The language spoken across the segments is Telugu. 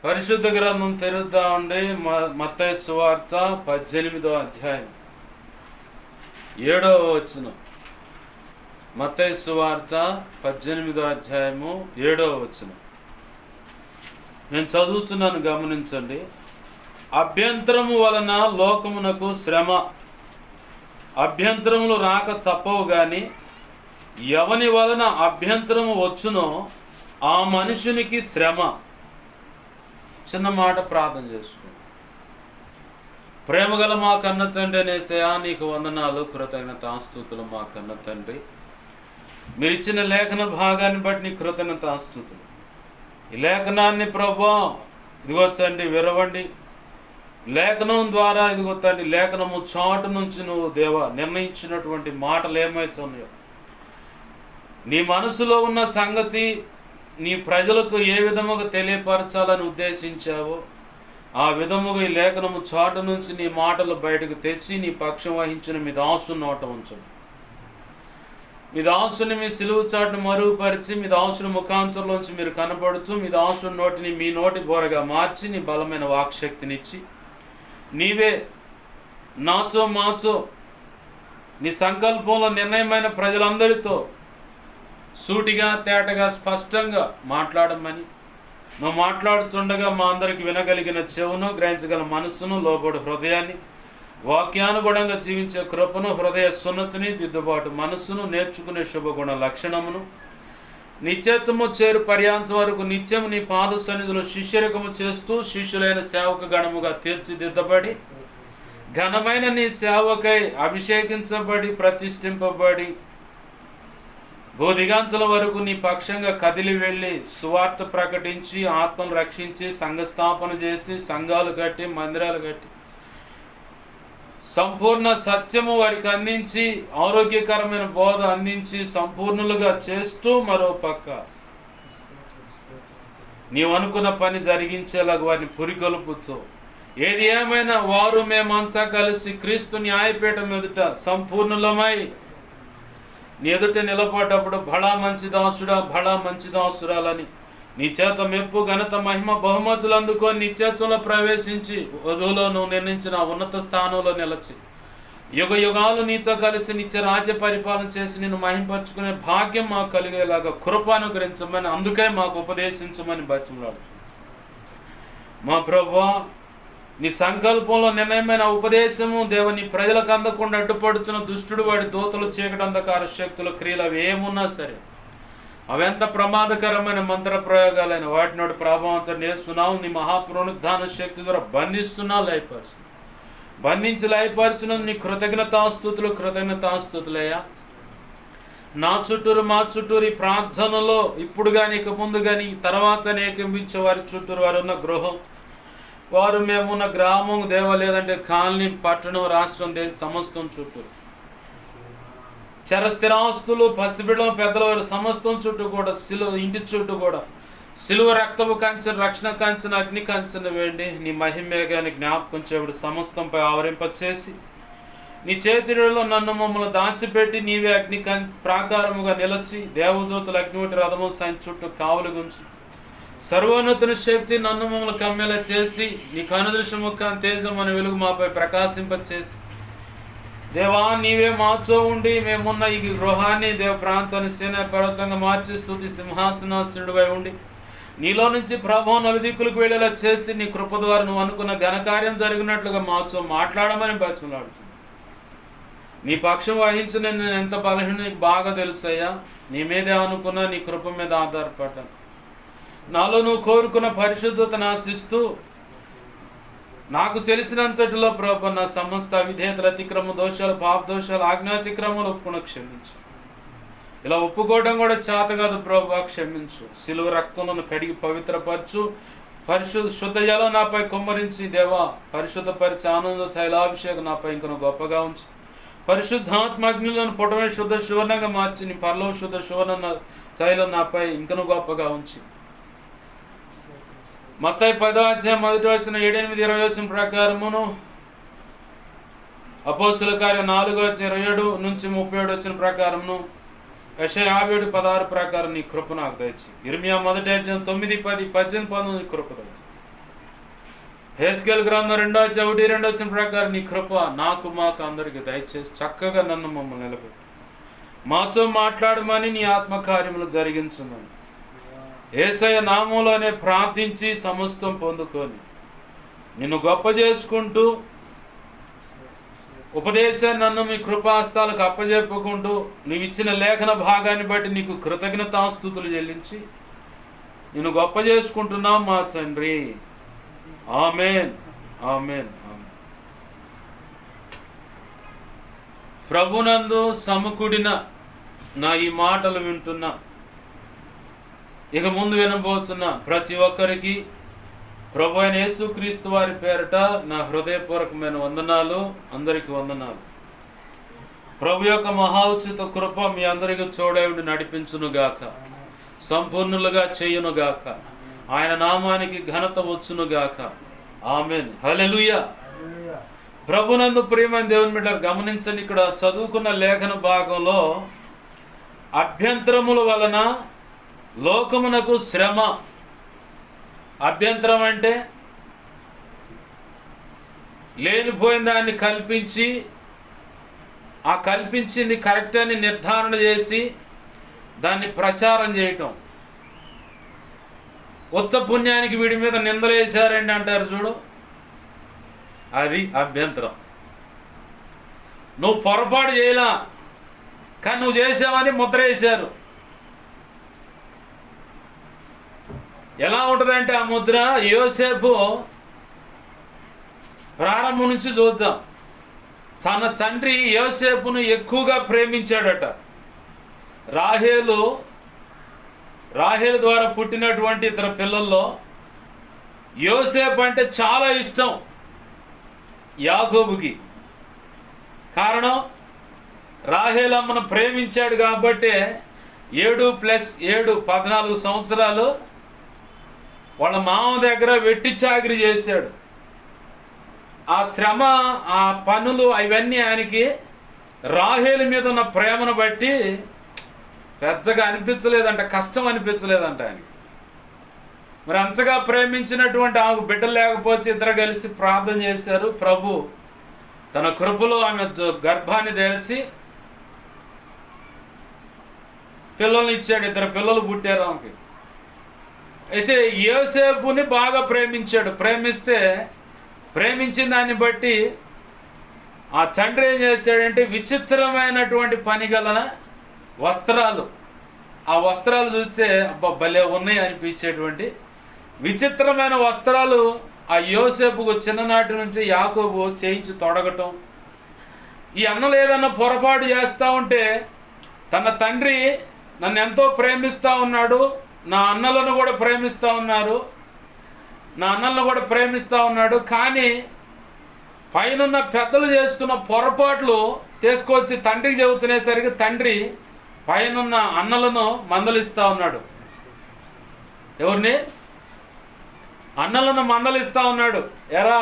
పరిశుద్ధ గ్రంథం తెరుద్దా ఉండి మత్తయి సువార్త 18వ అధ్యాయం 7వ వచనం. మత్తయి సువార్త 18వ అధ్యాయము 7వ వచనం. నేను చదువుతున్నాను, గమనించండి. అభ్యంతరము వలన లోకమునకు శ్రమ, అభ్యంతరములు రాక తప్పవు గాని ఎవని వలన అభ్యంతరము వచ్చునో ఆ మనుషునికి శ్రమ. చిన్న మాట ప్రార్థన చేసుకోండి. ప్రేమగల మా కన్న తండ్రి అనేసయా, నీకు వందనాలు, కృతజ్ఞతాస్తుతులు. మా కన్న తండ్రి, మీరు ఇచ్చిన లేఖన భాగాన్ని బట్టి నీ కృతజ్ఞతాస్తుతులు. ఈ లేఖనాన్ని ప్రభా ఇదిగో తండ్రి విరవండి. లేఖనం ద్వారా ఇదిగో తండ్రి, లేఖనము చాటు నుంచి నువ్వు దేవా నిర్ణయించినటువంటి మాటలు ఏమైతున్నాయో, నీ మనసులో ఉన్న సంగతి నీ ప్రజలకు ఏ విధముగా తెలియపరచాలని ఉద్దేశించావో ఆ విధముగా ఈ లేఖనము చాటు నుంచి నీ మాటలు బయటకు తెచ్చి నీ పక్షం వహించిన మీ దాసుని నోట ఉంచండి. మీ దాసుని మీ సిలువు చాటును మరుగుపరిచి మీ దాసుని ముఖాంతరంలోంచి మీరు కనబడుతూ మీ దాసుని నోటిని మీ నోటి బోరగా మార్చి నీ బలమైన వాక్శక్తినిచ్చి నీవే నాచో మాచో నీ సంకల్పంలో నిర్ణయమైన ప్రజలందరితో సూటిగా తేటగా స్పష్టంగా మాట్లాడమని, నువ్వు మాట్లాడుతుండగా మా అందరికి వినగలిగిన చెవును, గ్రహించగల మనస్సును, లోబడు హృదయాన్ని, వాక్యానుగుణంగా జీవించే కృపను, హృదయ సున్నతిని, దిద్దుబాటు మనస్సును, నేర్చుకునే శుభగుణ లక్షణమును, నిత్యత్వము చేరు పర్యాంతం వరకు నిత్యము నీ పాద సన్నిధిలో శిష్యరకము చేస్తూ శిష్యులైన సేవక గణముగా తీర్చిదిద్దబడి ఘనమైన నీ సేవకై అభిషేకించబడి ప్రతిష్ఠింపబడి భూదిగాంచుల వరకు నీ పక్షంగా కదిలి వెళ్ళి సువార్త ప్రకటించి ఆత్మను రక్షించి సంఘస్థాపన చేసి సంఘాలు కట్టి మందిరాలు కట్టి సంపూర్ణ సత్యము వారికి అందించి ఆరోగ్యకరమైన బోధ అందించి సంపూర్ణులుగా చేస్తూ మరో పక్క నీవు అనుకున్న పని జరిగించేలాగా వారిని పురికొల్పుతూ, ఏది ఏమైనా వారు మేమంతా కలిసి క్రీస్తు న్యాయపీఠం ఎదుట సంపూర్ణులమై నీ ఎదుట నిలబడ్డప్పుడు బడా మంచి దాసుడా, బడా మంచి దాసురాలని నీ చేత మెప్పు, ఘనత, మహిమ, బహుమతులు అందుకొని నిత్యత్వంలో ప్రవేశించి వధువులో నువ్వు నిర్ణయించిన ఉన్నత స్థానంలో నిలచి యుగ యుగాలు నీతో కలిసి నిత్య రాజ్య పరిపాలన చేసి నిన్ను మహింపరచుకునే భాగ్యం మాకు కలిగేలాగా కృప అనుగ్రహించమని, అందుకే మాకు ఉపదేశించమని బతిమలాడుచు. మా ప్రభువా, నీ సంకల్పంలో నిర్ణయమైన ఉపదేశము దేవుని ప్రజలకు అందకుండా అడ్డుపడుచున్న దుష్టుడు, వాడి దూతలు, చీకటి అంధకార శక్తులు, క్రియలు అవి ఏమున్నా సరే అవెంత ప్రమాదకరమైన మంత్ర ప్రయోగాలైన వాటినోటి ప్రభావంతో నేస్తున్నావు. నీ మహాపునరుద్ధాన శక్తి ద్వారా బంధిస్తున్నావు, లయపరచు. బంధించి లయపరచున నీ కృతజ్ఞతాస్తుతులు, కృతజ్ఞతాస్తుతులయ్యా. నా చుట్టూరు మా చుట్టూరు ఈ ప్రార్థనలో ఇప్పుడు కానీ ఇక ముందు కానీ తర్వాత ఏకమించే వారి చుట్టూరు వారు ఉన్న గృహం, వారు మేమున్న గ్రామం దేవ, లేదంటే కాలనీ, పట్టణం, రాష్ట్రం, దేశ సమస్తం చుట్టూ చరస్థిరాస్తులు, పసిబిడం, పెద్దల వారి సమస్తం చుట్టూ కూడా ఇంటి చుట్టూ కూడా సిలువ రక్తపు కంచెన, రక్షణ కంచెన, అగ్ని కంచెన వేయండి. నీ మహిమేగాన్ని జ్ఞాపకం చేయబడి సమస్తంపై ఆవరింపచేసి నీ చేతిలో నన్ను మమ్మల్ని దాచిపెట్టి నీవే అగ్ని ప్రాకారముగా నిలచి దేవదూతల అగ్నివంటి రథము సాయం చుట్టూ కావులు గుంచి సర్వోన్నతుని శక్తి నన్ను మమ్మల్ని కమ్మేలా చేసి నీ కనుదృశ్య ముఖం తేజం అనే వెలుగు మాపై ప్రకాశింపచేసి దేవా నీవే మాచో ఉండి మేమున్న ఈ గృహాన్ని దేవ ప్రాంతాన్ని సేన పర్వతంగా మార్చి స్తుతి సింహాసనాసనుడివై ఉండి నీలో నుంచి ప్రభావం నలుదిక్కులకు వెళ్ళేలా చేసి నీ కృప ద్వారా నువ్వు అనుకున్న ఘనకార్యం జరిగినట్లుగా మాచో మాట్లాడమని బతిమలాడుతుంది. నీ పక్షం వహించిన నేను ఎంత బలహీన నీకు బాగా తెలుసయ్యా. నీ మీదే అనుకున్నా, నీ కృప మీద ఆధారపడ్డాను. నాలో నువ్వు కోరుకున్న పరిశుద్ధతను ఆశిస్తూ నాకు తెలిసినంతటిలో ప్రభు నా సమస్త అవిధేయతలు, అతిక్రమ దోషాలు, పాప దోషాలు, ఆజ్ఞాతిక్రమాలు ఒప్పుకున్న క్షమించు. ఇలా ఒప్పుకోవడం కూడా చేత కాదు ప్రభు, క్షమించు. సిలువ రక్తంలో కడిగి పవిత్రపరచు. శుద్ధ జలం నాపై కుమ్మరించి దేవా పరిశుద్ధపరిచి ఆనంద తైలాభిషేకం నాపై ఇంకను గొప్పగా ఉంచు. పరిశుద్ధాత్మగ్నులను పుటమే శుద్ధ సువర్ణంగా మార్చి నీ పరలో శుద్ధ సువర్ణ తైలం నాపై ఇంకను గొప్పగా ఉంచి మత్తయి 10వ అధ్యాయం 1వ వచనం 7, 8, 20 వచనం ప్రకారమును, అపోస్తుల కార్యం 4వ అధ్యాయం 27 నుంచి 37 వచనం ప్రకారమును, యెషయా 57:16 ప్రకారం నీ కృప నాకు దయచేయి. ఇర్మియా 1వ అధ్యాయం 9, 10, 18, 19 కృప దయచేయి. హెస్కేల్ గ్రంథం 2:1-2 ప్రకారం నీ కృప నాకు మాకు అందరికి దయచేసి చక్కగా నన్ను మమ్మల్ని నిలబెట్టు, మాతో మాట్లాడమని నీ ఆత్మకార్యములు జరిగించమని యేసయ్య నామములోనే ప్రార్థించి సమస్తం పొందుకొని నిన్ను గొప్ప చేసుకుంటూ ఉపదేశాన్ని నన్ను మీ కృపాస్తాలకు అప్పజెప్పుకుంటూ నీవు ఇచ్చిన లేఖన భాగాన్ని బట్టి నీకు కృతజ్ఞతాస్తుతులు చెల్లించి నిన్ను గొప్ప చేసుకుంటున్నాం మా తండ్రి. ఆమేన్, ఆమేన్, ఆమేన్. ప్రభునందు సమకూడిన నా ఈ మాటలు వింటున్నా, ఇక ముందు వినబోతున్న ప్రతి ఒక్కరికి ప్రభు అయిన యేసుక్రీస్తు వారి పేరట నా హృదయపూర్వకమైన వందనాలు. అందరికీ వందనాలు. ప్రభు యొక్క మహోచిత కృప మీ అందరికీ తోడై ఉండి నడిపించునుగాక, సంపూర్ణులుగా చేయునుగాక, ఆయన నామానికి ఘనత వచ్చునుగాక. ఆమేన్, హల్లెలూయా. ప్రభునందు ప్రియమైన దేవుని బిడ్డలారా, గమనించండి, ఇక్కడ చదువుకున్న లేఖన భాగంలో అభ్యంతరముల వలన లోకమునకు శ్రమ. అభ్యంతరం అంటే లేనిపోయిన దాన్ని కల్పించి, ఆ కల్పించింది కరెక్ట్ అని నిర్ధారణ చేసి దాన్ని ప్రచారం చేయటం. ఉచ్చ పుణ్యానికి వీడి మీద నిందలు వేశారండి అంటారు చూడు, అది అభ్యంతరం. నువ్వు పొరపాటు చేయలా, కానీ నువ్వు చేసావని ముద్ర వేశారు. ఎలా ఉంటుందంటే ఆ ముద్ర, యోసేపు ప్రారంభం నుంచి చూద్దాం. తన తండ్రి యోసేపును ఎక్కువగా ప్రేమించాడట. రాహేలు ద్వారా పుట్టినటువంటి ఇద్దరు పిల్లల్లో యోసేపు అంటే చాలా ఇష్టం యాకోబుకి. కారణం, రాహేలమ్మను ప్రేమించాడు కాబట్టి 7 + 7 14 సంవత్సరాలు వాళ్ళ మామ దగ్గర వెట్టి చాకిరి చేశాడు. ఆ శ్రమ, ఆ పనులు, అవన్నీ ఆయనకి రాహేలు మీద ఉన్న ప్రేమను బట్టి పెద్దగా అనిపించలేదంట, కష్టం అనిపించలేదంట ఆయనకి. మరి అంతగా ప్రేమించినటువంటి ఆమెకు బిడ్డలు లేకపోతే ఇద్దరు కలిసి ప్రార్థన చేశారు. ప్రభు తన కృపలో ఆమె గర్భాన్ని తెరిచి పిల్లల్ని ఇచ్చాడు. 2 పిల్లలు పుట్టారు ఆమెకి. అయితే యోసేపుని బాగా ప్రేమించాడు. ప్రేమించిన దాన్ని బట్టి ఆ తండ్రి ఏం చేశాడంటే విచిత్రమైనటువంటి పని గల వస్త్రాలు, ఆ వస్త్రాలు చూస్తే అబ్బా భలే ఉన్నాయి అనిపించేటువంటి విచిత్రమైన వస్త్రాలు ఆ యోసేపుకు చిన్ననాటి నుంచి యాకోబు చేయించి తొడగటం. ఈ అన్నలు ఏదన్నా పొరపాటు చేస్తూ ఉంటే తన తండ్రి నన్ను ఎంతో ప్రేమిస్తూ ఉన్నాడు, నా అన్నలను కూడా ప్రేమిస్తూ ఉన్నాడు, కానీ పైనున్న పెద్దలు చేస్తున్న పొరపాట్లు తీసుకొచ్చి తండ్రికి చెబుతునేసరికి తండ్రి పైనున్న అన్నలను మందలిస్తూ ఉన్నాడు. ఎవరిని? అన్నలను మందలిస్తూ ఉన్నాడు. ఎరా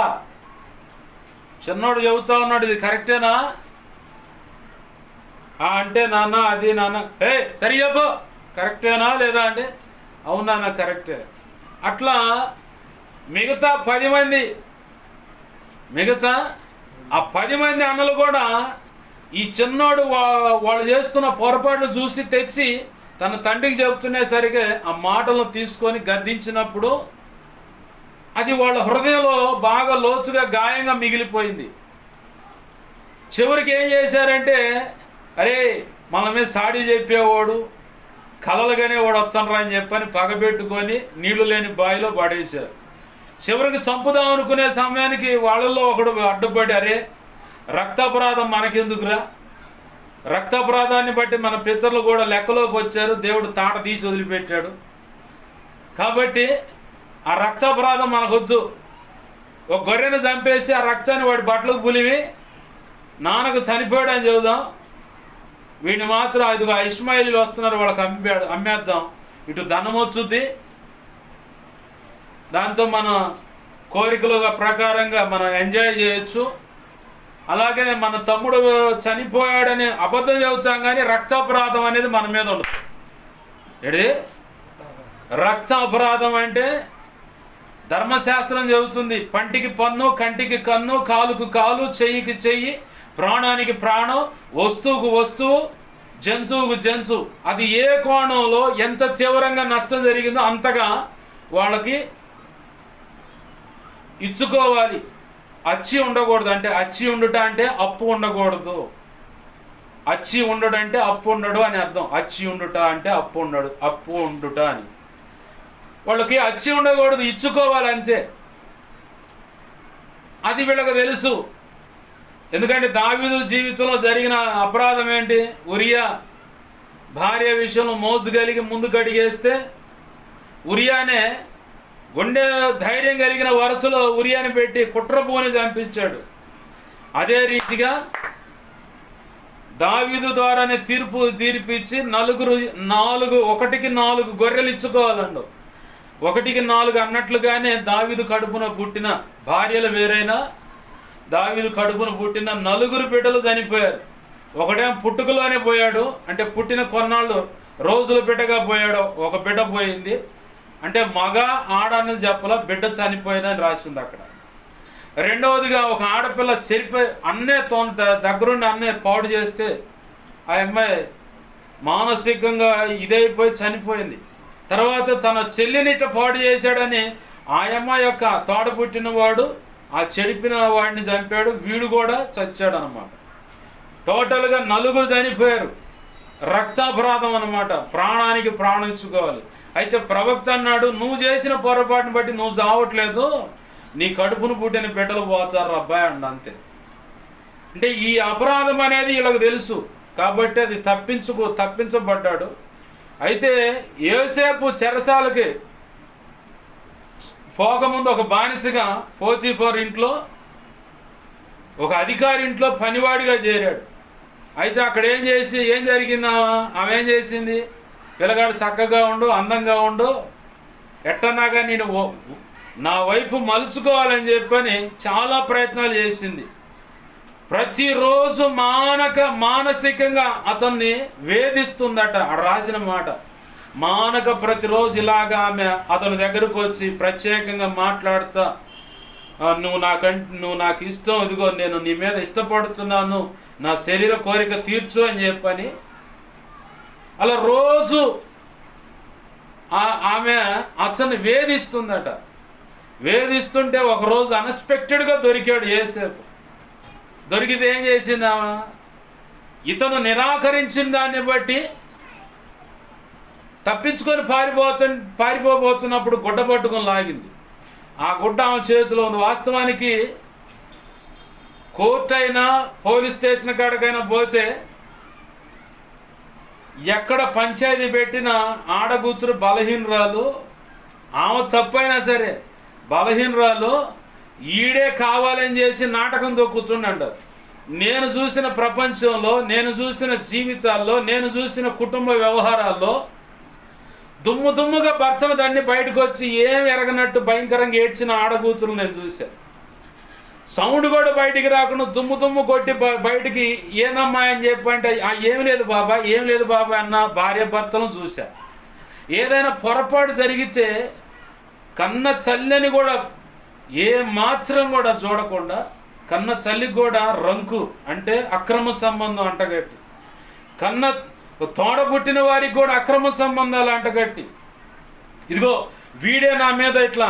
చిన్నోడు చెబుతా ఉన్నాడు, ఇది కరెక్టేనా అంటే, నాన్న అది నాన్న, సరి చెప్పు, కరెక్టేనా లేదా అంటే, అవునా నా కరెక్టే. అట్లా మిగతా 10 మంది అన్నలు కూడా ఈ చిన్నోడు వాళ్ళు చేస్తున్న పొరపాట్లు చూసి తెచ్చి తన తండ్రికి చెబుతునేసరికి ఆ మాటలను తీసుకొని గద్దించినప్పుడు అది వాళ్ళ హృదయంలో బాగా లోతుగా గాయంగా మిగిలిపోయింది. చివరికి ఏం చేశారంటే, అరే మన మీద సాడీ చెప్పేవాడు, కలలుగానే వాడు వచ్చనరా అని చెప్పని పగబెట్టుకొని నీళ్లు లేని బావిలో పడేశారు. చివరికి చంపుదాం అనుకునే సమయానికి వాళ్ళల్లో ఒకడు అడ్డుపడి, అరే రక్తాపరాధం మనకెందుకురా, రక్తాపరాధాన్ని బట్టి మన పితరులు కూడా లెక్కలోకి వచ్చారు, దేవుడు తాట తీసి వదిలిపెట్టాడు, కాబట్టి ఆ రక్తాపరాధం మనకొద్దు, ఒక గొర్రెను చంపేసి ఆ రక్తాన్ని వాడి బట్టలకు పులివి నాన్నకు చనిపోయాడు అని చెబుదాం, వీడిని మాత్రం ఇదిగో ఇష్మాయిలీలు వస్తున్నారు వాళ్ళకి అమ్మేద్దాం, ఇటు ధనం వచ్చుద్ది, దాంతో మన కోరికల ప్రకారంగా మనం ఎంజాయ్ చేయొచ్చు, అలాగే మన తమ్ముడు చనిపోయాడని అబద్ధం చెబుతాం, కానీ రక్తాపరాధం అనేది మన మీద ఉండదు. రక్తాపరాధం అంటే ధర్మశాస్త్రం చెబుతుంది, పంటికి పన్ను, కంటికి కన్ను, కాలుకు కాలు, చెయ్యికి చెయ్యి, ప్రాణానికి ప్రాణం, వస్తువుకు వస్తువు, జంతువుకు జంతువు. అది ఏ కోణంలో ఎంత తీవ్రంగా నష్టం జరిగిందో అంతగా వాళ్ళకి ఇచ్చుకోవాలి. అచ్చి ఉండకూడదు. అంటే అచ్చి ఉండుట అంటే అప్పు ఉండకూడదు. అచ్చి ఉండడు అంటే అప్పు ఉండడు అని అర్థం. అచ్చి ఉండుట అంటే అప్పు ఉండుట అని. వాళ్ళకి అచ్చి ఉండకూడదు, ఇచ్చుకోవాలి అంతే. అది వీళ్ళకి తెలుసు. ఎందుకంటే దావీదు జీవితంలో జరిగిన అపరాధం ఏంటి? ఉరియా భార్య విషయంలో మోసు కలిగి ముందుకు అడిగేస్తే ఉరియానే గుండె ధైర్యం కలిగిన వరుసలో ఉరియాని పెట్టి కుట్రపోని చంపించాడు. అదే రీతిగా దావీదు ద్వారానే తీర్పిచ్చి ఒకటికి నాలుగు గొర్రెలు ఇచ్చుకోవాలండు. 1కి 4 అన్నట్లుగానే దావీదు కడుపున పుట్టిన భార్యలు వేరైనా దావీదు కడుపున పుట్టిన 4 బిడ్డలు చనిపోయారు. ఒకడేమో పుట్టుకలోనే పోయాడు, అంటే పుట్టిన కొన్నాళ్ళు రోజుల బిడ్డగా పోయాడు. ఒక బిడ్డ పోయింది, అంటే మగ ఆడ అనేది చెప్పలా, బిడ్డ చనిపోయిందని రాసింది అక్కడ. రెండవదిగా ఒక ఆడపిల్ల చెరిపోయి దగ్గరుండి అన్నే పాడు చేస్తే ఆ అమ్మాయి మానసికంగా ఇదైపోయి చనిపోయింది. తర్వాత తన చెల్లినిట్ట పాడు చేశాడని ఆ అమ్మాయి యొక్క తోడ పుట్టినవాడు ఆ చెడిపిన వాడిని చంపాడు. వీడు కూడా చచ్చాడు అనమాట. టోటల్గా 4 చనిపోయారు. రక్తాపరాధం అనమాట. ప్రాణానికి ప్రాణం ఇచ్చుకోవాలి. అయితే ప్రవక్త అన్నాడు, నువ్వు చేసిన పొరపాటును బట్టి నువ్వు చావట్లేదు, నీ కడుపును పుట్టిన బిడ్డలు పోతారు అబ్బాయి అండి, అంతే. అంటే ఈ అపరాధం అనేది వీళ్ళకి తెలుసు కాబట్టి అది తప్పించబడ్డాడు. అయితే యోసేపు చెరసాలకి పోకముందు ఒక బానిసగా పోతీఫర్ ఇంట్లో ఒక అధికారి ఇంట్లో పనివాడిగా చేరాడు. అయితే అక్కడ ఏం జరిగిందా? ఆమె ఏం చేసింది? పిల్లగాడు చక్కగా ఉండు, అందంగా ఉండు, ఎట్టన్నాగా నేను నా వైపు మలుచుకోవాలని చెప్పని చాలా ప్రయత్నాలు చేసింది. ప్రతిరోజు మానసికంగా అతన్ని వేధిస్తుందట. రాసిన మాట మానక ప్రతిరోజు ఇలాగా ఆమె అతని దగ్గరకు వచ్చి ప్రత్యేకంగా మాట్లాడుతా, నువ్వు నాకు ఇష్టం, ఇదిగో నేను నీ మీద ఇష్టపడుతున్నాను, నా శరీర కోరిక తీర్చు అని చెప్పని అలా రోజు ఆమె అతన్ని వేధిస్తుందట. వేధిస్తుంటే ఒకరోజు అన్ఎక్స్పెక్టెడ్గా దొరికాడు యోసేపు. దొరికితే ఏం చేసిందామా? ఇతను నిరాకరించిన దాన్ని బట్టి తప్పించుకొని పారిపోబోతున్నప్పుడు గుడ్డ పట్టుకొని లాగింది. ఆ గుడ్డ ఆమె చేతిలో ఉంది. వాస్తవానికి కోర్టు అయినా పోలీస్ స్టేషన్ కాడికైనా పోతే ఎక్కడ పంచాయతీ పెట్టిన ఆడగూతురు బలహీనరాలు, ఆమె తప్పైనా సరే బలహీనరాలు, ఈడే కావాలని చేసి నాటకంతో కూర్చుండంటారు. నేను చూసిన ప్రపంచంలో, నేను చూసిన జీవితాల్లో, నేను చూసిన కుటుంబ వ్యవహారాల్లో దుమ్ముగా భర్తను దాన్ని బయటకు వచ్చి ఏం ఎరగనట్టు భయంకరంగా ఏడ్చిన ఆడగూతులు నేను చూశాను. సౌండ్ కూడా బయటికి రాకుండా దుమ్ము కొట్టి బయటికి ఏదమ్మా అని చెప్పంటే ఏం లేదు బాబా అన్న భార్య భర్తలను చూశా. ఏదైనా పొరపాటు జరిగితే కన్న చల్లని కూడా ఏ మాత్రం కూడా చూడకుండా కన్న చల్లికి కూడా రంకు, అంటే అక్రమ సంబంధం అంటగట్టి, కన్న తోడబుట్టిన వారికి కూడా అక్రమ సంబంధాలు అంటగట్టి, ఇదిగో వీడే నా మీద ఇట్లా.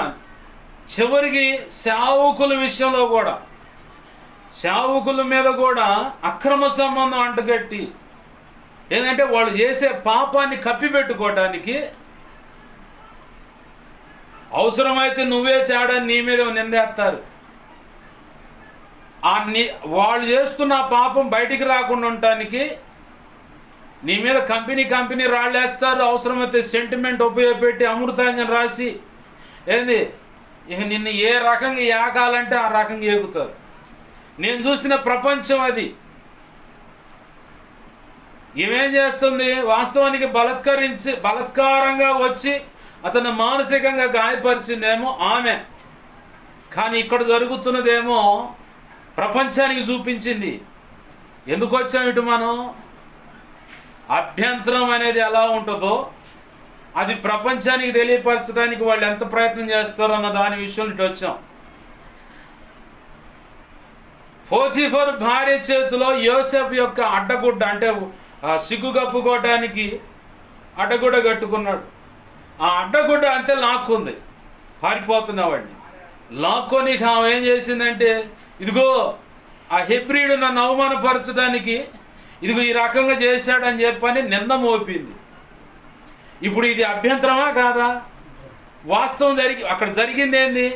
చివరికి సేవకుల విషయంలో కూడా, సేవకుల మీద కూడా అక్రమ సంబంధం అంటగట్టి, ఏంటంటే వాళ్ళు చేసే పాపాన్ని కప్పిపెట్టుకోవటానికి అవసరమైతే నువ్వే చేయడానికి నీ మీద నిందేస్తారు. వాళ్ళు చేస్తున్న పాపం బయటికి రాకుండా ఉండటానికి నీ మీద కంపెనీ రాళ్ళేస్తారు. అవసరమైతే సెంటిమెంట్ ఉపయోగపెట్టి అమృతాంజన్ రాసి ఏంది ఇక నిన్ను ఏ రకంగా ఏకాలంటే ఆ రకంగా ఏగుతారు. నేను చూసిన ప్రపంచం అది. ఏమేం చేస్తుంది? వాస్తవానికి బలత్కారంగా వచ్చి అతను మానసికంగా గాయపరిచిందేమో ఆమె, కానీ ఇక్కడ జరుగుతున్నదేమో ప్రపంచానికి చూపించింది. ఎందుకు వచ్చాం ఇటు మనం? అభ్యంతరం అనేది ఎలా ఉంటుందో అది ప్రపంచానికి తెలియపరచడానికి వాళ్ళు ఎంత ప్రయత్నం చేస్తారో అన్న దాని విషయంలో ఇటు వచ్చాం. పోతీఫరు భార్య చేతిలో యోసేపు యొక్క అడ్డగుడ్డ, అంటే సిగ్గు కప్పుకోవటానికి అడ్డగుడ్డ కట్టుకున్నాడు. ఆ అడ్డగుడ్డ అంతే లాక్కుంది, పారిపోతున్నవాడిని లాక్కొని ఆమె ఏం చేసిందంటే, ఇదిగో ఆ హెబ్రీడు నన్ను అవమానపరచడానికి ఇదిగో ఈ రకంగా చేశాడని చెప్పని నింద మోపింది. ఇప్పుడు ఇది అభ్యంతరమా కాదా? వాస్తవం అక్కడ జరిగింది ఏంది?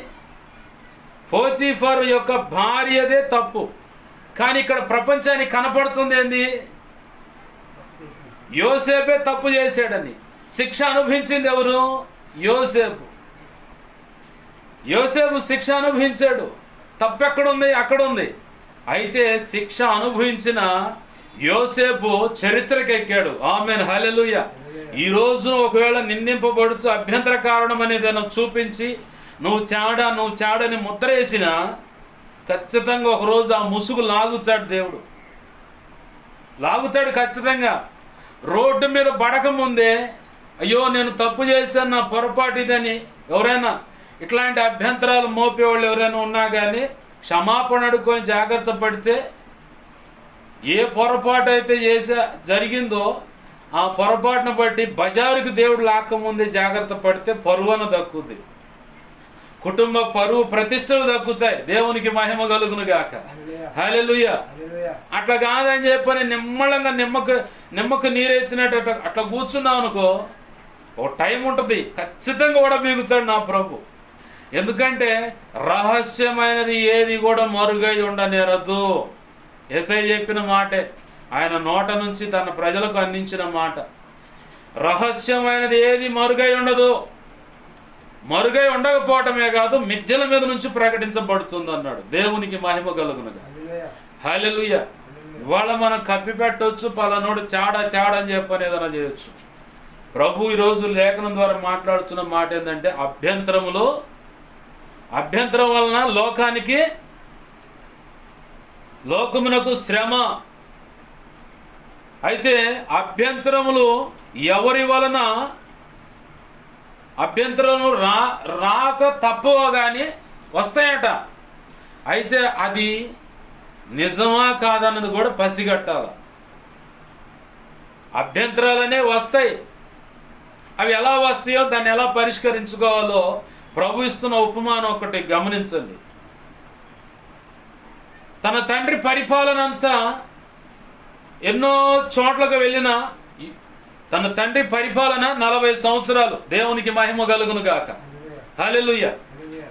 పోతీఫరు యొక్క భార్యదే తప్పు, కానీ ఇక్కడ ప్రపంచానికి కనపడుతుంది ఏంది? యోసేపే తప్పు చేశాడని. శిక్ష అనుభవించింది ఎవరు? యోసేపు. యోసేపు శిక్ష అనుభవించాడు. తప్పు ఎక్కడుంది? అక్కడ ఉంది. అయితే శిక్ష అనుభవించిన యోసేపు చరిత్రకెక్కాడు. ఆమేన్, హల్లెలూయా. ఈ రోజు ఒకవేళ నిందింపబడుచు అభ్యంతర కారణం అనేది చూపించి నువ్వు చాడని ముద్ర వేసినా ఖచ్చితంగా ఒకరోజు ఆ ముసుగు లాగుతాడు దేవుడు, లాగుతాడు ఖచ్చితంగా. రోడ్డు మీద పడక ముందే అయ్యో నేను తప్పు చేశాను, నా పొరపాటు ఇదని ఎవరైనా ఇట్లాంటి అభ్యంతరాలు మోపేవాళ్ళు ఎవరైనా ఉన్నా కానీ క్షమాపణ అడుక్కొని జాగ్రత్త పడితే, ఏ పొరపాటు అయితే జరిగిందో ఆ పొరపాటును బట్టి బజారుకి దేవుడు లాక్కముందే జాగ్రత్త పడితే పరువున దక్కుద్ది, కుటుంబ పరువు ప్రతిష్టలు దక్కుతాయి. దేవునికి మహిమ కలుగును గాక. హల్లెలూయా. అట్లా కాదని చెప్పని నిమ్మలంగా నిమ్మకు నీరెచ్చినట్టు అట్లా కూర్చున్నావు అనుకో, ఒక టైం ఉంటుంది, ఖచ్చితంగా కూడా మిగుతాడు నా ప్రభు. ఎందుకంటే రహస్యమైనది ఏది కూడా మరుగై ఉండనేరదు. యేసయ్య చెప్పిన మాటే, ఆయన నోట నుంచి తన ప్రజలకు అందించిన మాట. రహస్యమైనది ఏది మరుగై ఉండదు. మరుగై ఉండకపోవటమే కాదు, మిద్దెల మీద నుంచి ప్రకటించబడుతుంది అన్నాడు. దేవునికి మహిమ కలుగునుగా. హల్లెలూయా. ఇవాళ మనం కప్పి పెట్టవచ్చు, పలానోడు చాడా అని చెప్పని ఏదైనా చేయొచ్చు. ప్రభు ఈరోజు లేఖనం ద్వారా మాట్లాడుతున్న మాట ఏంటంటే, అభ్యంతరం వలన లోకమునకు శ్రమ. అయితే అభ్యంతరములు ఎవరి వలన అభ్యంతరము రాక తప్పవో కానీ వస్తాయట. అయితే అది నిజమా కాదన్నది కూడా పసిగట్టాలి. అభ్యంతరాలనే వస్తాయి, అవి ఎలా వస్తాయో దాన్ని ఎలా పరిష్కరించుకోవాలో ప్రభు ఇస్తున్న ఉపమానం ఒకటి గమనించండి. తన తండ్రి పరిపాలన అంతా ఎన్నో చోట్లకు వెళ్ళిన తన తండ్రి పరిపాలన 40 సంవత్సరాలు. దేవునికి మహిమ కలుగును గాక. హల్లెలూయా.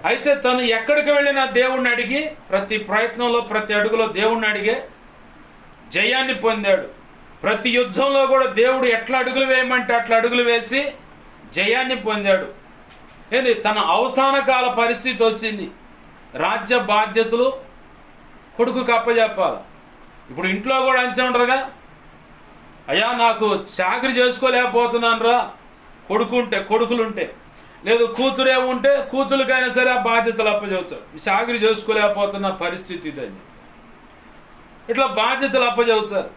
అయితే తను ఎక్కడికి వెళ్ళినా దేవుణ్ణి అడిగి, ప్రతి ప్రయత్నంలో ప్రతి అడుగులో దేవుణ్ణి అడిగే జయాన్ని పొందాడు. ప్రతి యుద్ధంలో కూడా దేవుడు ఎట్లా అడుగులు వేయమంటే అట్లా అడుగులు వేసి జయాన్ని పొందాడు. ఏంది, తన అవసాన కాల పరిస్థితి వచ్చింది. రాజ్య బాధ్యతలు కొడుకుకి అప్పచెప్పాలి. ఇప్పుడు ఇంట్లో కూడా అంతే ఉంటుందిగా, అయ్యా నాకు చాకరీ చేసుకోలేకపోతున్నాను రా కొడుకులుంటే, లేదు కూతురే ఉంటే కూతురికైనా సరే ఆ బాధ్యతలు అప్పచెబుతారు. చాకరీ చేసుకోలేకపోతున్న పరిస్థితి ఇదని ఇట్లా బాధ్యతలు అప్పచెబుతారు.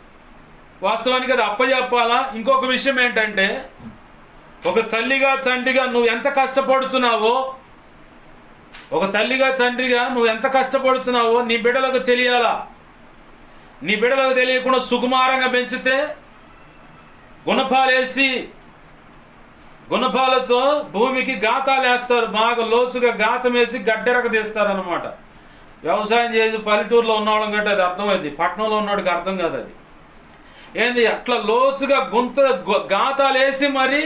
వాస్తవానికి అది అప్పచెప్పాలా. ఇంకొక విషయం ఏంటంటే, ఒక తల్లిగా తండ్రిగా నువ్వు ఎంత కష్టపడుతున్నావో, నీ బిడ్డలకు తెలియాలా. నీ బిడ్డలకు తెలియకుండా సుకుమారంగా పెంచితే గుణపాలతో భూమికి గాతాలు వేస్తారు. బాగా లోతుగా గాతం వేసి గడ్డెరక తీస్తారనమాట. వ్యవసాయం చేసి పల్లెటూరులో ఉన్నవాళ్ళం కంటే అది అర్థమైంది, పట్టణంలో ఉన్నవాడికి అర్థం కాదు అది. ఏంది, అట్లా లోతుగా గాతాలు వేసి మరి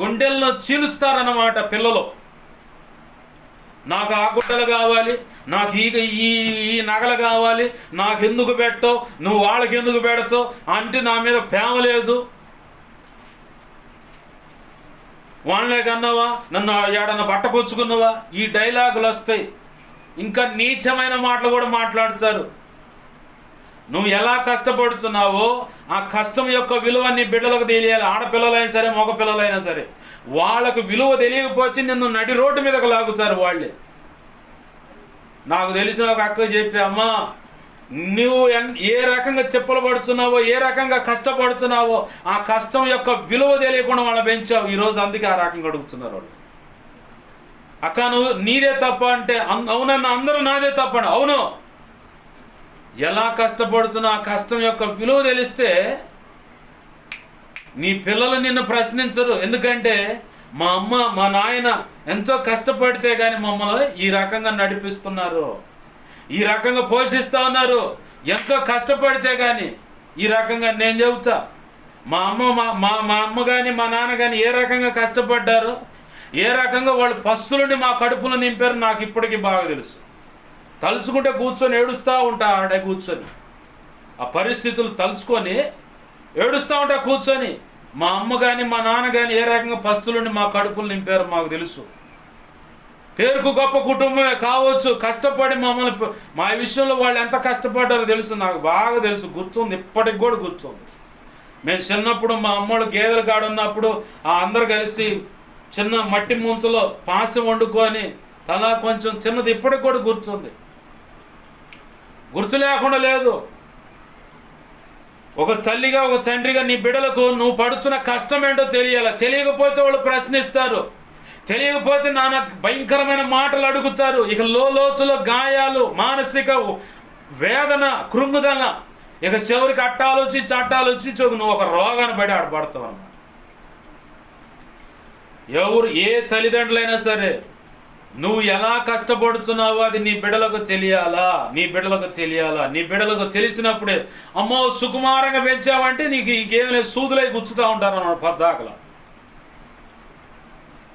గుండెలను చీలుస్తారన్నమాట పిల్లలు. నాకు ఆ గుడ్డలు కావాలి, నాకు ఈ నగలు కావాలి, నాకు ఎందుకు పెట్టవు, నువ్వు వాళ్ళకి ఎందుకు పెడతావు అంటే నా మీద ప్రేమ లేదు, వాళ్ళే కన్నావా, నన్ను ఏడన్నా బట్టకొచ్చుకున్నావా, ఈ డైలాగులు వస్తాయి. ఇంకా నీచమైన మాటలు కూడా మాట్లాడుతారు. నువ్వు ఎలా కష్టపడుతున్నావో ఆ కష్టం యొక్క విలువ నీ బిడ్డలకు తెలియాలి. ఆడపిల్లలైనా సరే మగపిల్లలైనా సరే వాళ్ళకు విలువ తెలియకపోతే నిన్ను నడి రోడ్డు మీదకు లాగుతారు వాళ్ళే. నాకు తెలిసిన ఒక అక్క చెప్పి, అమ్మా నువ్వు ఏ రకంగా చెప్పులు పడుతున్నావో, ఏ రకంగా కష్టపడుతున్నావో, ఆ కష్టం యొక్క విలువ తెలియకుండా వాళ్ళని పెంచావు. ఈరోజు అందుకే ఆ రకంగా అడుగుతున్నారు వాళ్ళు. అక్క నువ్వు నీదే తప్ప అంటే, అవునన్న అందరూ నాదే తప్పండి. అవును, ఎలా కష్టపడుతున్నా ఆ కష్టం యొక్క విలువ తెలిస్తే నీ పిల్లలు నిన్ను ప్రశ్నించరు. ఎందుకంటే మా అమ్మ మా నాయన ఎంతో కష్టపడితే కానీ మమ్మల్ని ఈ రకంగా నడిపిస్తున్నారు, ఈ రకంగా పోషిస్తూ ఉన్నారు. ఎంతో కష్టపడితే కానీ ఈ రకంగా నేను చెబుతా. మా అమ్మ కానీ మా నాన్న కానీ ఏ రకంగా కష్టపడ్డారో, ఏ రకంగా వాళ్ళు పస్తులుండి మా కడుపులో నింపారు నాకు ఇప్పటికీ బాగా తెలుసు. తలుచుకుంటే కూర్చొని ఏడుస్తూ ఉంటా, ఆడే కూర్చొని ఆ పరిస్థితులు తలుచుకొని ఏడుస్తూ ఉంటా కూర్చొని. మా అమ్మ కానీ మా నాన్న కానీ ఏ రకంగా పస్తులుండి మా కడుపులు నింపారు మాకు తెలుసు. పేరుకు గొప్ప కుటుంబమే కావచ్చు, కష్టపడి మమ్మల్ని మా విషయంలో వాళ్ళు ఎంత కష్టపడ్డారో తెలుసు, నాకు బాగా తెలుసు, గుర్తుంది, ఇప్పటికి కూడా గుర్తుంది. మేము చిన్నప్పుడు మా అమ్మోళ్ళు గేదెల కాడ ఉన్నప్పుడు అందరు కలిసి చిన్న మట్టి ముంచలో పాసి వండుకొని అలా కొంచెం చిన్నది ఇప్పటికి కూడా గుర్తుంది, గుర్తు లేకుండా లేదు. ఒక తల్లిగా ఒక తండ్రిగా నీ బిడ్డలకు నువ్వు పడుతున్న కష్టం ఏంటో తెలియాలి. తెలియకపోతే వాళ్ళు ప్రశ్నిస్తారు, తెలియకపోతే నాన్న భయంకరమైన మాటలు అడుగుతారు. ఇక లోతులో గాయాలు, మానసిక వేదన, కృంగుదల, ఇక చివరికి అట్టాలోచి నువ్వు ఒక రోగాన్ని పడి ఆడపడతావు అన్నమాట. ఏ తల్లిదండ్రులైనా సరే నువ్వు ఎలా కష్టపడుతున్నావో అది నీ బిడ్డలకు తెలియాలా, నీ బిడ్డలకు తెలిసినప్పుడే అమ్మో సుకుమారంగా పెంచావంటే నీకు ఇంకేం లేదు, సూదులై గుచ్చుతూ ఉంటారు అన్నమాట పద్దాకలా.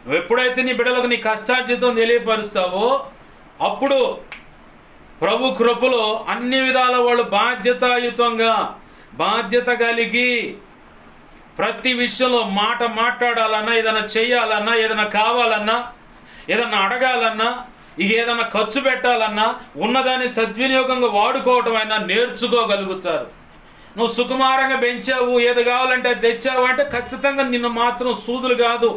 నువ్వు ఎప్పుడైతే నీ బిడ్డలకు నీ కష్టార్జితం తెలియపరుస్తావో అప్పుడు ప్రభు కృపలో అన్ని విధాల వాళ్ళు బాధ్యతాయుతంగా, బాధ్యత కలిగి ప్రతి విషయంలో మాట్లాడాలన్నా, ఏదైనా చెయ్యాలన్నా, ఏదైనా కావాలన్నా, ఏదన్నా అడగాలన్నా, ఇక ఏదైనా ఖర్చు పెట్టాలన్నా ఉన్నదాన్ని సద్వినియోగంగా వాడుకోవటం అయినా నేర్చుకోగలుగుతారు. నువ్వు సుకుమారంగా పెంచావు, ఏది కావాలంటే తెచ్చావు అంటే ఖచ్చితంగా నిన్ను మాత్రం సూదులు కాదు